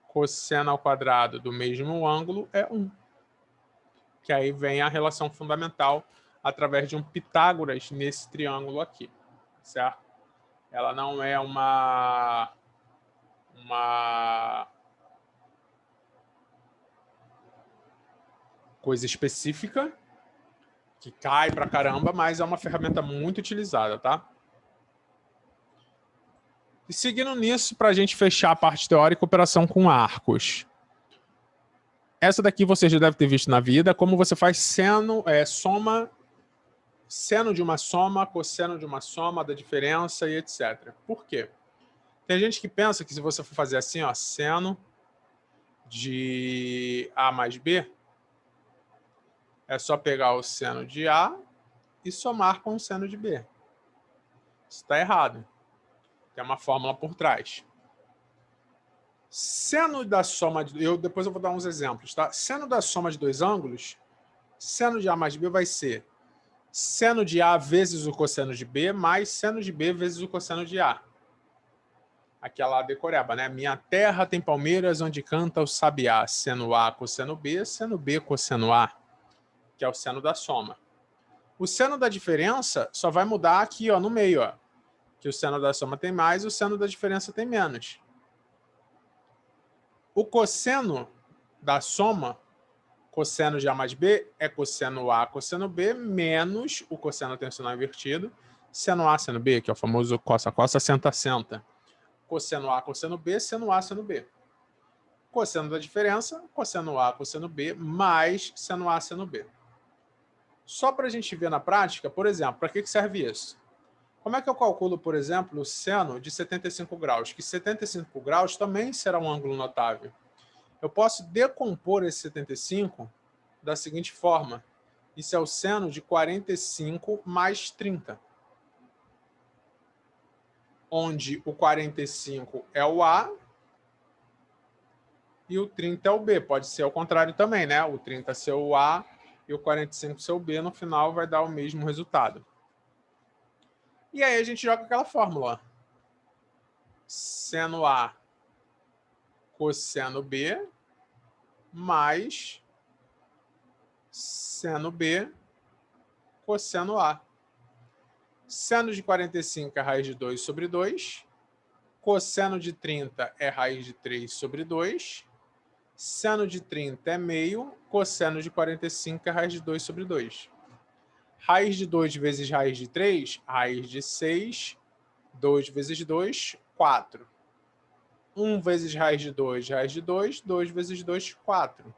cosseno ao quadrado do mesmo ângulo é 1. Que aí vem a relação fundamental através de um Pitágoras nesse triângulo aqui, certo? Ela não é uma coisa específica que cai pra caramba, mas é uma ferramenta muito utilizada, tá? E seguindo nisso, para a gente fechar a parte teórica, operação com arcos. Essa daqui você já deve ter visto na vida, como você faz seno de uma soma, cosseno de uma soma, da diferença e etc. Por quê? Tem gente que pensa que se você for fazer assim, ó, seno de A mais B, é só pegar o seno de A e somar com o seno de B. Isso está errado. Tem uma fórmula por trás. Seno da soma de... depois eu vou dar uns exemplos, tá? Seno da soma de dois ângulos, seno de A mais B vai ser seno de A vezes o cosseno de B, mais seno de B vezes o cosseno de A. Aquela decoreba, né? Minha terra tem palmeiras onde canta o sabiá. Seno A, cosseno B, seno B, cosseno A, que é o seno da soma. O seno da diferença só vai mudar aqui, ó, no meio, ó, que o seno da soma tem mais e o seno da diferença tem menos. O cosseno da soma, cosseno de A mais B, é cosseno A, cosseno B, menos o cosseno tem o sinal invertido, seno A, seno B, que é o famoso cossa, cossa, senta, senta. Cosseno A, cosseno B, seno A, seno B. Cosseno da diferença, cosseno A, cosseno B, mais seno A, seno B. Só para a gente ver na prática, por exemplo, para que serve isso? Como é que eu calculo, por exemplo, o seno de 75 graus? Que 75 graus também será um ângulo notável. Eu posso decompor esse 75 da seguinte forma. Isso é o seno de 45 mais 30. Onde o 45 é o A e o 30 é o B. Pode ser ao contrário também, né? O 30 ser o A e o 45 ser o B, no final vai dar o mesmo resultado. E aí a gente joga aquela fórmula. Seno A cosseno B mais seno B cosseno A. Seno de 45 é raiz de 2 sobre 2. Cosseno de 30 é raiz de 3 sobre 2. Seno de 30 é meio. Cosseno de 45 é raiz de 2 sobre 2. Raiz de 2 vezes raiz de 3, raiz de 6. 2 vezes 2, 4. 1 vezes raiz de 2, raiz de 2. 2 vezes 2, 4.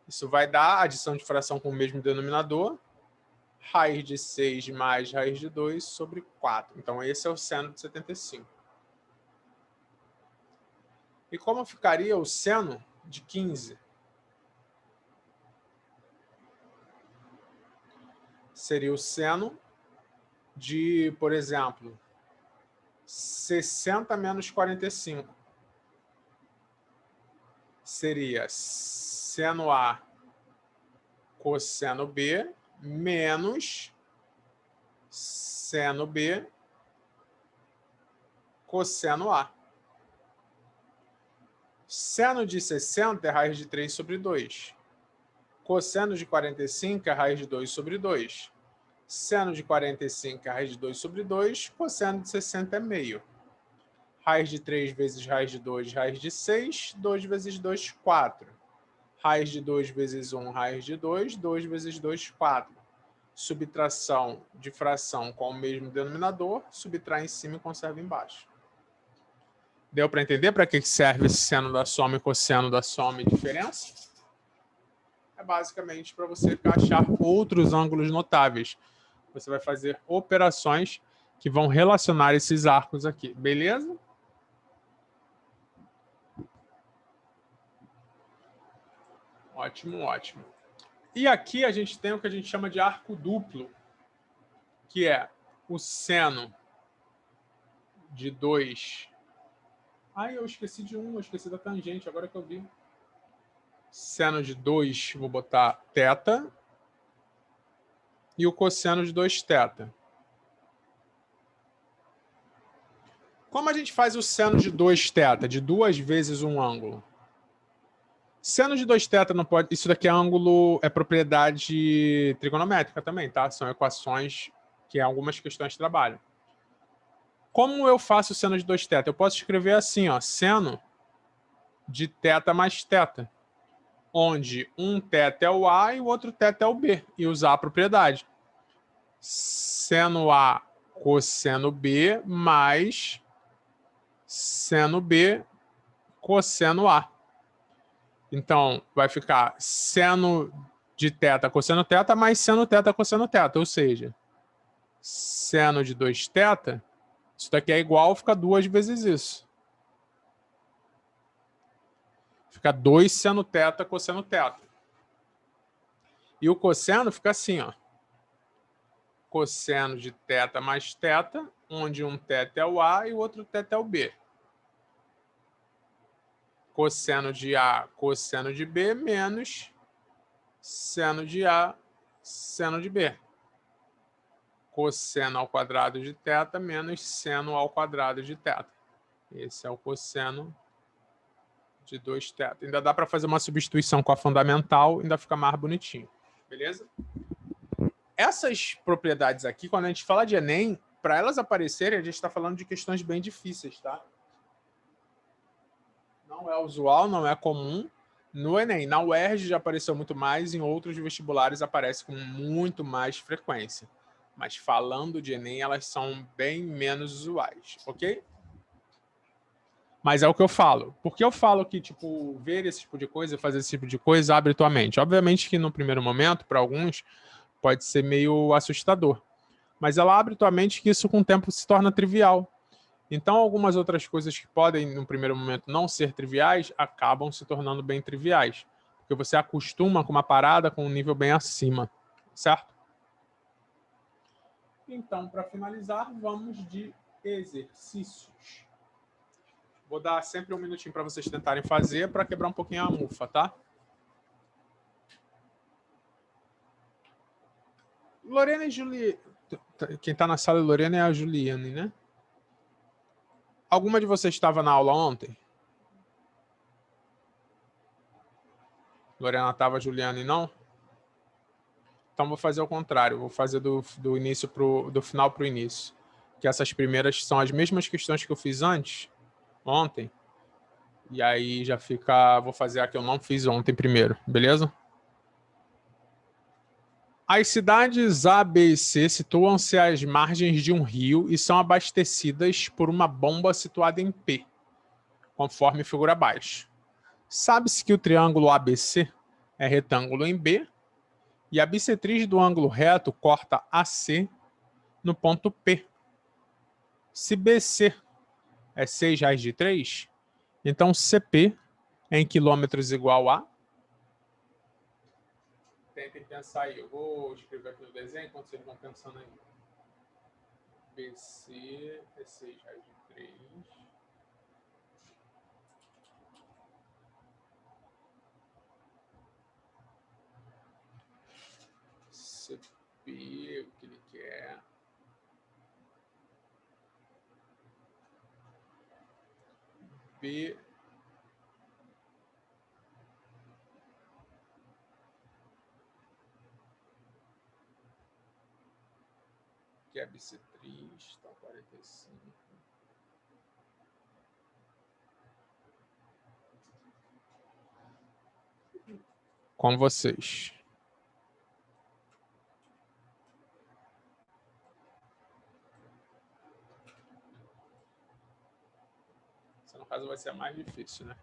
Isso vai dar adição de fração com o mesmo denominador. Raiz de 6 mais raiz de 2 sobre 4. Então, esse é o seno de 75. E como ficaria o seno de 15? Seria o seno de, por exemplo, 60 menos 45. Seria seno A cosseno B menos seno B cosseno A. Seno de 60 é raiz de 3 sobre 2. Cosseno de 45 é raiz de 2 sobre 2. Seno de 45 é raiz de 2 sobre 2. Cosseno de 60 é meio. Raiz de 3 vezes raiz de 2, raiz de 6. 2 vezes 2, 4. Raiz de 2 vezes 1, raiz de 2. 2 vezes 2, 4. Subtração de fração com o mesmo denominador. Subtrai em cima e conserva embaixo. Deu para entender para que serve esse seno da soma e cosseno da soma e diferença? É basicamente para você achar outros ângulos notáveis. Você vai fazer operações que vão relacionar esses arcos aqui, beleza? Ótimo, ótimo. E aqui a gente tem o que a gente chama de arco duplo, que é o seno de 2. Ai, eu esqueci de um, eu esqueci da tangente, agora que eu vi. Seno de 2, vou botar θ. E o cosseno de 2θ. Como a gente faz o seno de 2θ? De 2 vezes um ângulo. Seno de 2θ não pode... Isso daqui é ângulo, é propriedade trigonométrica também, tá? São equações que algumas questões trabalham. Como eu faço o seno de 2θ? Eu posso escrever assim, ó, seno de θ mais θ, onde um θ é o A e o outro θ é o B, e usar a propriedade. Seno A cosseno B mais seno B, cosseno A. Então, vai ficar seno de θ cosseno θ mais seno θ cosseno θ, ou seja, seno de 2θ, isso daqui é igual, fica 2 vezes isso. Fica 2 seno θ cosseno θ. E o cosseno fica assim, ó. Cosseno de θ mais θ, onde um θ é o A e o outro θ é o B. Cosseno de A, cosseno de B, menos seno de A, seno de B. Cosseno ao quadrado de θ menos seno ao quadrado de θ. Esse é o cosseno de 2θ. Ainda dá para fazer uma substituição com a fundamental, ainda fica mais bonitinho. Beleza? Essas propriedades aqui, quando a gente fala de Enem, para elas aparecerem, a gente está falando de questões bem difíceis, tá? Não é usual, não é comum. No Enem, na UERJ já apareceu muito mais, em outros vestibulares aparece com muito mais frequência. Mas falando de Enem, elas são bem menos usuais, ok? Mas é o que eu falo. Por que eu falo que, tipo, ver esse tipo de coisa, fazer esse tipo de coisa, abre tua mente? Obviamente que no primeiro momento, para alguns, pode ser meio assustador. Mas ela abre tua mente que isso com o tempo se torna trivial. Então, algumas outras coisas que podem, no primeiro momento, não ser triviais, acabam se tornando bem triviais. Porque você acostuma com uma parada com um nível bem acima. Certo? Então, para finalizar, vamos de exercícios. Vou dar sempre um minutinho para vocês tentarem fazer, para quebrar um pouquinho a mufa, tá? Lorena e Juliane. Quem está na sala é Lorena e a Juliane, né? Alguma de vocês estava na aula ontem? Lorena estava, Juliane não? Então vou fazer o contrário, vou fazer do final para o início. Que essas primeiras são as mesmas questões que eu fiz antes, ontem. E aí já fica. Vou fazer a que eu não fiz ontem primeiro, beleza? As cidades A, B e C situam-se às margens de um rio e são abastecidas por uma bomba situada em P, conforme figura abaixo. Sabe-se que o triângulo ABC é retângulo em B e a bissetriz do ângulo reto corta AC no ponto P. Se BC é 6 raiz de 3, então CP é em quilômetros igual a... Tentem pensar aí. Eu vou escrever aqui no desenho enquanto vocês vão pensando aí. BC é 6 raiz de 3. CP, o que ele quer... B que é bissetriz, tá 45. Com vocês. Essa, no caso, vai ser a mais difícil, né?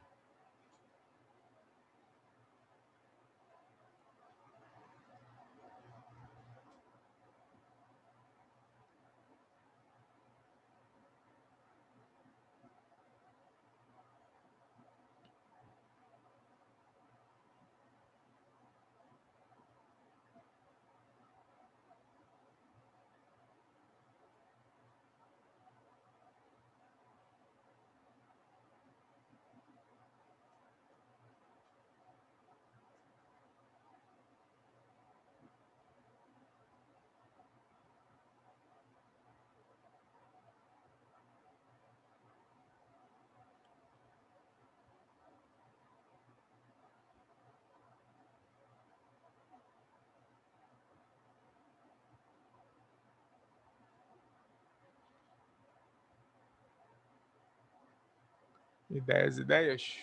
Ideias, ideias?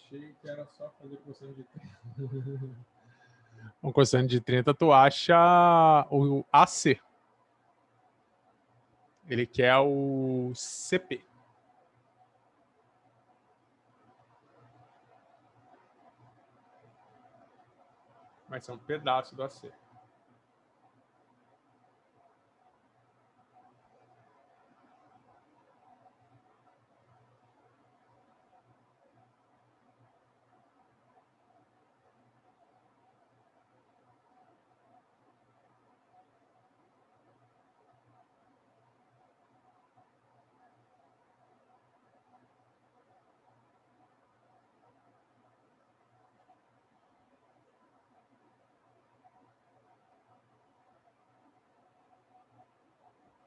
achei que era só fazer cosseno de 30. Um cosseno de 30, tu acha o AC. Ele quer o CP. Vai ser um pedaço do AC.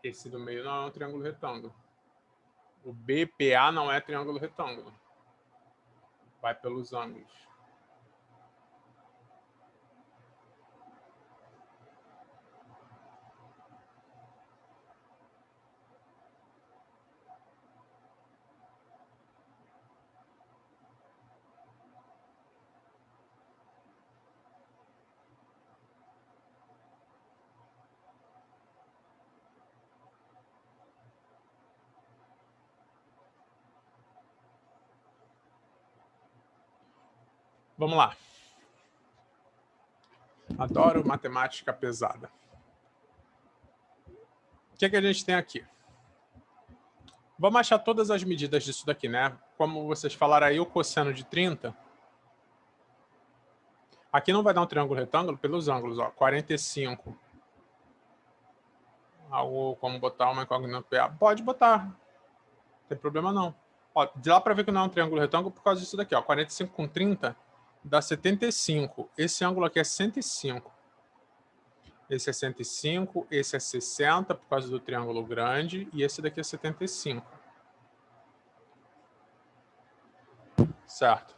Esse do meio não é um triângulo retângulo. O BPA não é triângulo retângulo. Vai pelos ângulos. Vamos lá. Adoro matemática pesada. O que é que a gente tem aqui? Vamos achar todas as medidas disso daqui, né? Como vocês falaram aí, o cosseno de 30. Aqui não vai dar um triângulo retângulo pelos ângulos, ó. 45. Algo como botar uma incógnita PA? Pode botar. Não tem problema não. Ó, de lá para ver que não é um triângulo retângulo por causa disso daqui, ó. 45 com 30 dá 75. Esse ângulo aqui é 105. Esse é 105, esse é 60 por causa do triângulo grande e esse daqui é 75. Certo?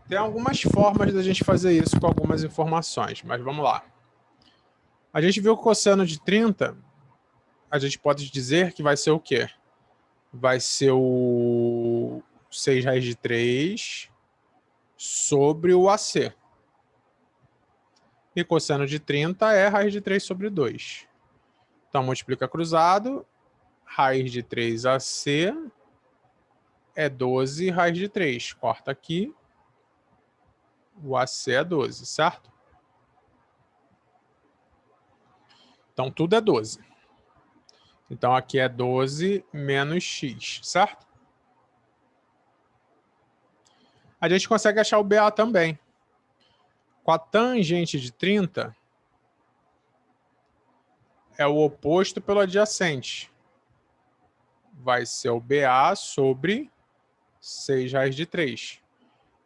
Tem algumas formas da gente fazer isso com algumas informações, mas vamos lá. A gente viu que o cosseno de 30, a gente pode dizer que vai ser o quê? Vai ser o 6 raiz de 3 sobre o AC. E cosseno de 30 é raiz de 3 sobre 2. Então, multiplica cruzado, raiz de 3 AC é 12 raiz de 3. Corta aqui, o AC é 12, certo? Então, tudo é 12. Então, aqui é 12 menos x, certo? A gente consegue achar o BA também. Com a tangente de 30, é o oposto pelo adjacente. Vai ser o BA sobre 6 raiz de 3.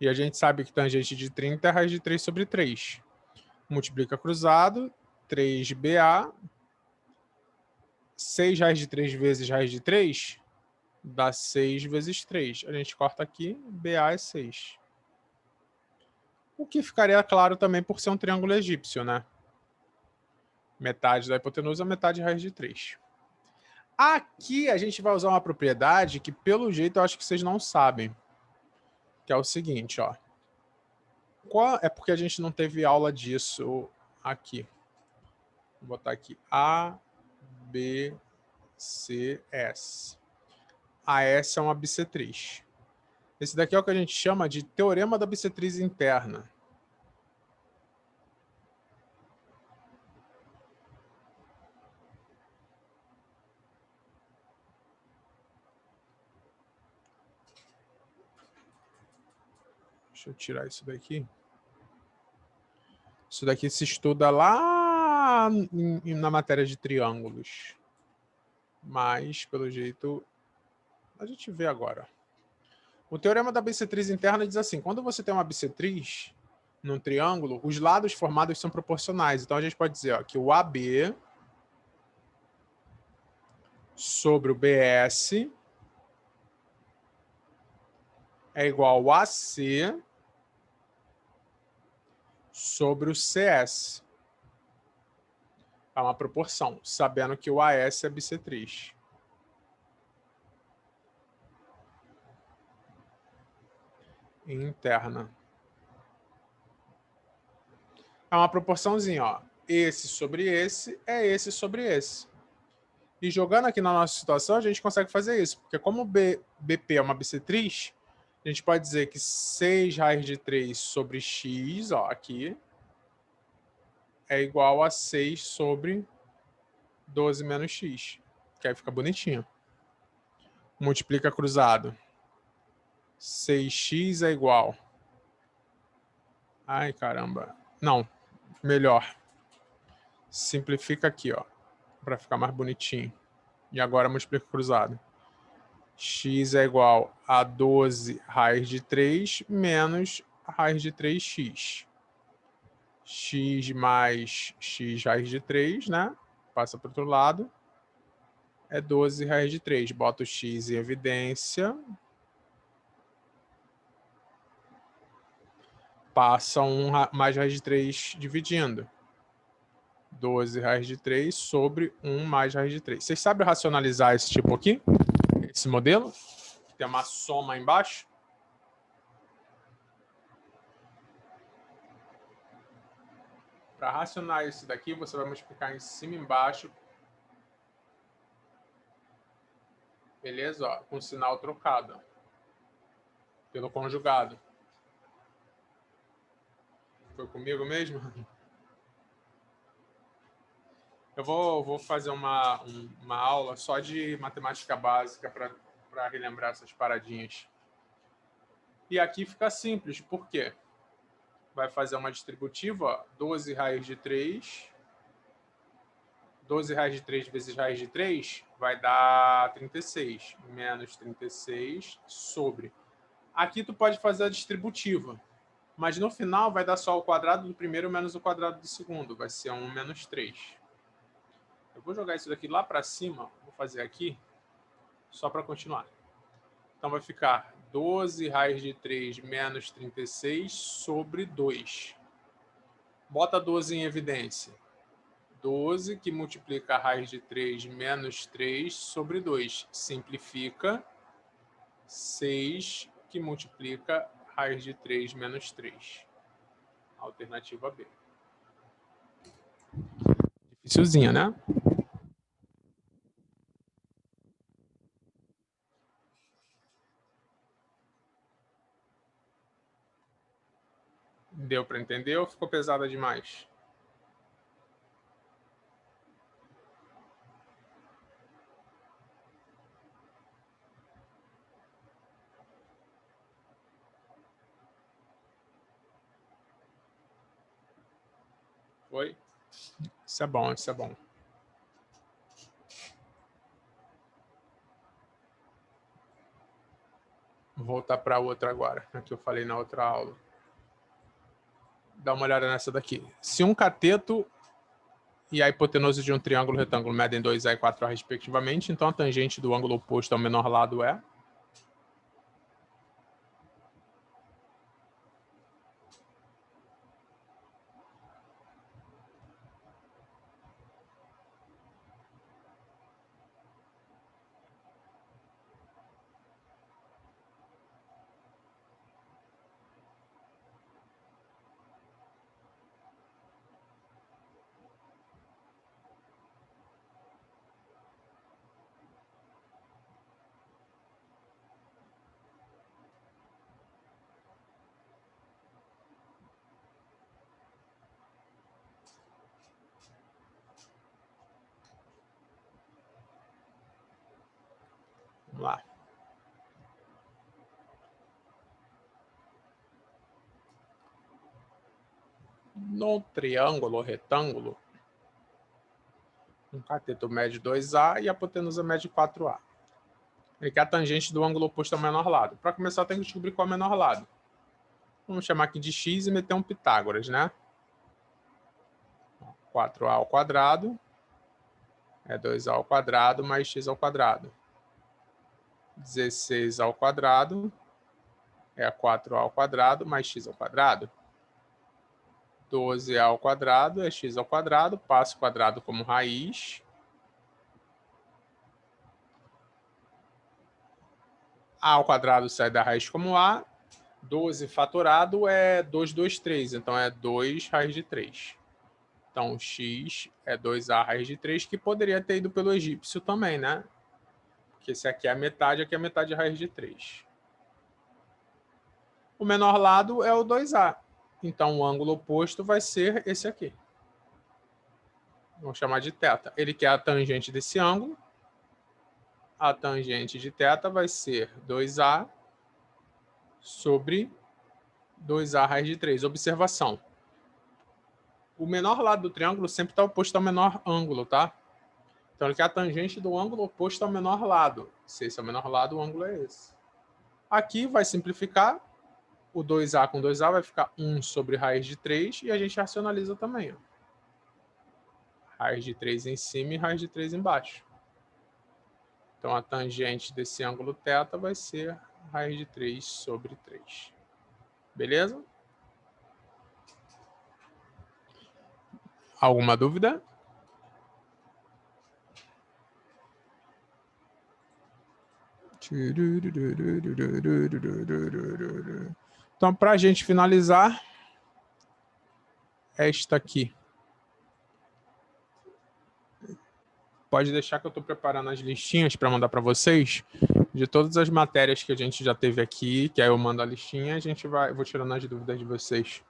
E a gente sabe que tangente de 30 é raiz de 3 sobre 3. Multiplica cruzado, 3BA. 6 raiz de 3 vezes raiz de 3 dá 6 vezes 3. A gente corta aqui, BA é 6. O que ficaria claro também por ser um triângulo egípcio, né? Metade da hipotenusa, metade raiz de 3. Aqui a gente vai usar uma propriedade que, pelo jeito, eu acho que vocês não sabem. Que é o seguinte, ó. É porque a gente não teve aula disso aqui. Vou botar aqui A, B, C, S. A S é uma bissetriz. Esse daqui é o que a gente chama de teorema da bissetriz interna. Deixa eu tirar isso daqui. Isso daqui se estuda lá na matéria de triângulos. Mas, pelo jeito, a gente vê agora. O teorema da bissetriz interna diz assim, quando você tem uma bissetriz num triângulo, os lados formados são proporcionais. Então, a gente pode dizer ó, que o AB sobre o BS é igual ao AC sobre o CS. É uma proporção, sabendo que o AS é bissetriz. interna. É uma proporçãozinha, ó. Esse sobre esse é esse sobre esse. E jogando aqui na nossa situação, a gente consegue fazer isso, porque como o BP é uma bissetriz, a gente pode dizer que 6 raiz de 3 sobre x, ó, aqui, é igual a 6 sobre 12 menos x, que aí fica bonitinho. Multiplica cruzado. 6x é igual. Ai, caramba. Não, melhor. Simplifica aqui, ó, para ficar mais bonitinho. E agora multiplica cruzado. X é igual a 12 raiz de 3 menos a raiz de 3x. X mais x raiz de 3, né? Passa para o outro lado. É 12 raiz de 3. Bota o x em evidência. Passa 1 mais raiz de 3 dividindo. 12 raiz de 3 sobre 1 mais raiz de 3. Vocês sabem racionalizar esse tipo aqui? Esse modelo? Tem uma soma embaixo? Para racionar esse daqui, você vai multiplicar em cima e embaixo. Beleza? Ó, com sinal trocado. Pelo conjugado. Foi comigo mesmo? Eu vou fazer uma aula só de matemática básica para relembrar essas paradinhas. E aqui fica simples, por quê? Vai fazer uma distributiva, ó, 12 raiz de 3. 12 raiz de 3 vezes raiz de 3 vai dar 36. Menos 36 sobre. Aqui tu pode fazer a distributiva. Mas no final vai dar só o quadrado do primeiro menos o quadrado do segundo. Vai ser 1 menos 3. Eu vou jogar isso daqui lá para cima. Vou fazer aqui, só para continuar. Então vai ficar 12 raiz de 3 menos 36 sobre 2. Bota 12 em evidência. 12 que multiplica a raiz de 3 menos 3 sobre 2. Simplifica. 6 que multiplica raiz de 3 menos 3. Alternativa B. Dificilzinha, né? Deu para entender ou ficou pesada demais? Foi? Isso é bom, isso é bom. Vou voltar para outra agora, a que eu falei na outra aula. Dá uma olhada nessa daqui. Se um cateto e a hipotenusa de um triângulo retângulo medem 2A e 4A respectivamente, então a tangente do ângulo oposto ao menor lado é? Vamos lá. No triângulo retângulo, um cateto mede 2A e a hipotenusa mede 4A. Ele quer a tangente do ângulo oposto ao menor lado. Para começar, tem que descobrir qual é o menor lado. Vamos chamar aqui de x e meter um Pitágoras, né? 4A ao quadrado é 2A ao quadrado mais x ao quadrado. 16 ao quadrado é 4A ao quadrado mais x ao quadrado. 12A ao quadrado é x ao quadrado, passo o quadrado como raiz. A ao quadrado sai da raiz como A, 12 fatorado é 223, então é 2 raiz de 3. Então, x é 2a raiz de 3, que poderia ter ido pelo egípcio também, né? Porque esse aqui é a metade raiz de 3. O menor lado é o 2a. Então, o ângulo oposto vai ser esse aqui. Vamos chamar de θ. Ele quer a tangente desse ângulo. A tangente de θ vai ser 2a sobre 2a raiz de 3. Observação. O menor lado do triângulo sempre está oposto ao menor ângulo, tá? Então, ele quer a tangente do ângulo oposto ao menor lado. Se esse é o menor lado, o ângulo é esse. Aqui vai simplificar. O 2a com 2a vai ficar 1 sobre raiz de 3 e a gente racionaliza também. Ó. Raiz de 3 em cima e raiz de 3 embaixo. Então, a tangente desse ângulo θ vai ser raiz de 3 sobre 3. Beleza? Alguma dúvida? Então, para a gente finalizar, esta aqui. Pode deixar que eu estou preparando as listinhas para mandar para vocês de todas as matérias que a gente já teve aqui, que aí eu mando a listinha e eu vou tirando as dúvidas de vocês.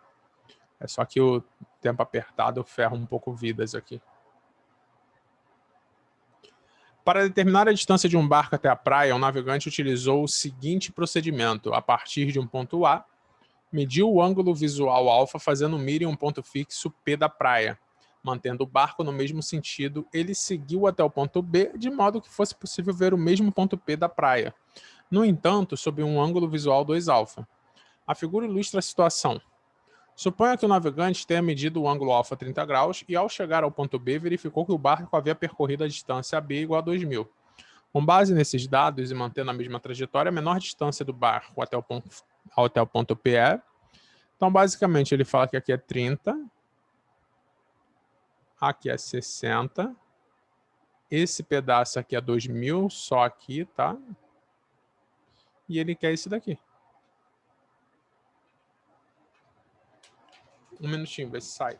É só que o tempo apertado ferra um pouco vidas aqui. Para determinar a distância de um barco até a praia, o navegante utilizou o seguinte procedimento. A partir de um ponto A, mediu o ângulo visual alfa fazendo mira em um ponto fixo P da praia. Mantendo o barco no mesmo sentido, ele seguiu até o ponto B, de modo que fosse possível ver o mesmo ponto P da praia. No entanto, sob um ângulo visual 2α. A figura ilustra a situação. Suponha que o navegante tenha medido o ângulo alfa 30 graus e, ao chegar ao ponto B, verificou que o barco havia percorrido a distância AB igual a 2000. Com base nesses dados e mantendo a mesma trajetória, a menor distância do barco até o ponto P é... Então, basicamente, ele fala que aqui é 30, aqui é 60, esse pedaço aqui é 2000, só aqui, tá? E ele quer esse daqui. Um minutinho, vê se sai.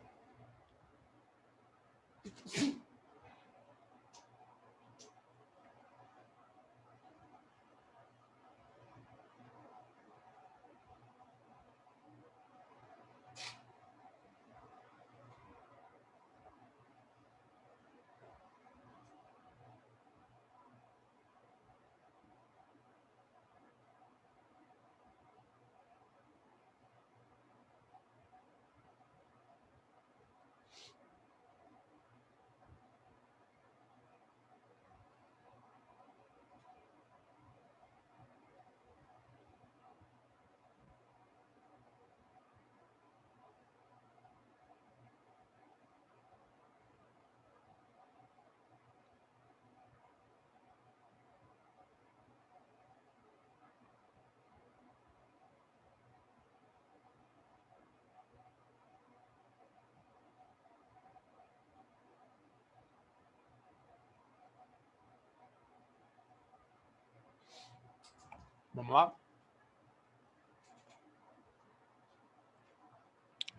Vamos lá?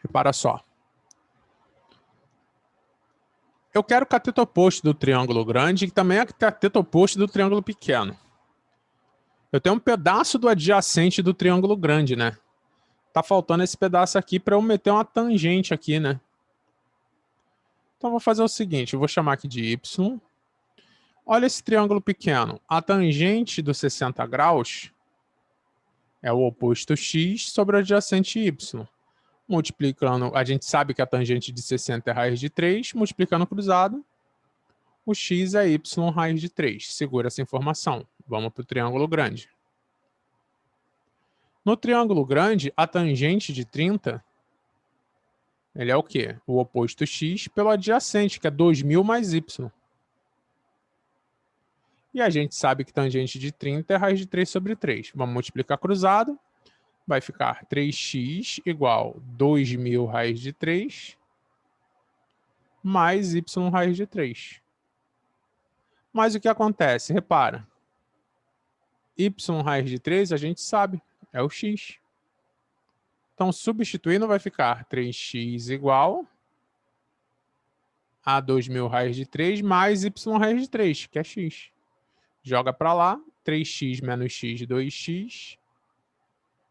Repara só. Eu quero o cateto oposto do triângulo grande, que também é o cateto oposto do triângulo pequeno. Eu tenho um pedaço do adjacente do triângulo grande, né? Tá faltando esse pedaço aqui para eu meter uma tangente aqui, né? Então, eu vou fazer o seguinte, eu vou chamar aqui de Y. Olha esse triângulo pequeno. A tangente dos 60 graus é o oposto x sobre o adjacente y. Multiplicando, a gente sabe que a tangente de 60 é raiz de 3, multiplicando cruzado, o x é y raiz de 3. Segura essa informação. Vamos para o triângulo grande. No triângulo grande, a tangente de 30, ele é o quê? O oposto x pelo adjacente, que é 2000 mais y. E a gente sabe que tangente de 30 é raiz de 3 sobre 3. Vamos multiplicar cruzado. Vai ficar 3x igual 2000 raiz de 3 mais y raiz de 3. Mas o que acontece? Repara. Y raiz de 3 a gente sabe, é o x. Então, substituindo, vai ficar 3x igual a 2.000 raiz de 3 mais y raiz de 3, que é x. Joga para lá, 3x menos x de 2x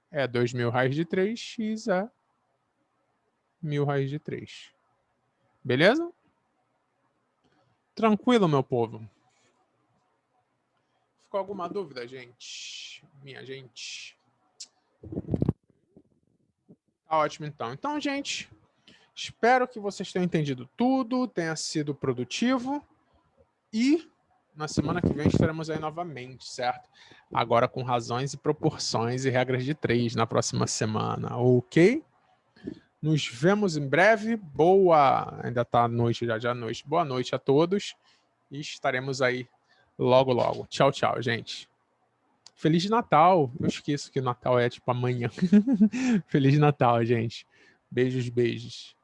é 2.000 raiz de 3, x é 1.000 raiz de 3. Beleza? Tranquilo, meu povo? Ficou alguma dúvida, gente? Minha gente? Tá ótimo, então. Então, gente, espero que vocês tenham entendido tudo, tenha sido produtivo e na semana que vem estaremos aí novamente, certo? Agora com razões e proporções e regras de 3 na próxima semana, ok? Nos vemos em breve. Ainda tá noite, já noite. Boa noite a todos e estaremos aí logo, logo. Tchau, tchau, gente. Feliz Natal. Eu esqueço que Natal é tipo amanhã. Feliz Natal, gente. Beijos, beijos.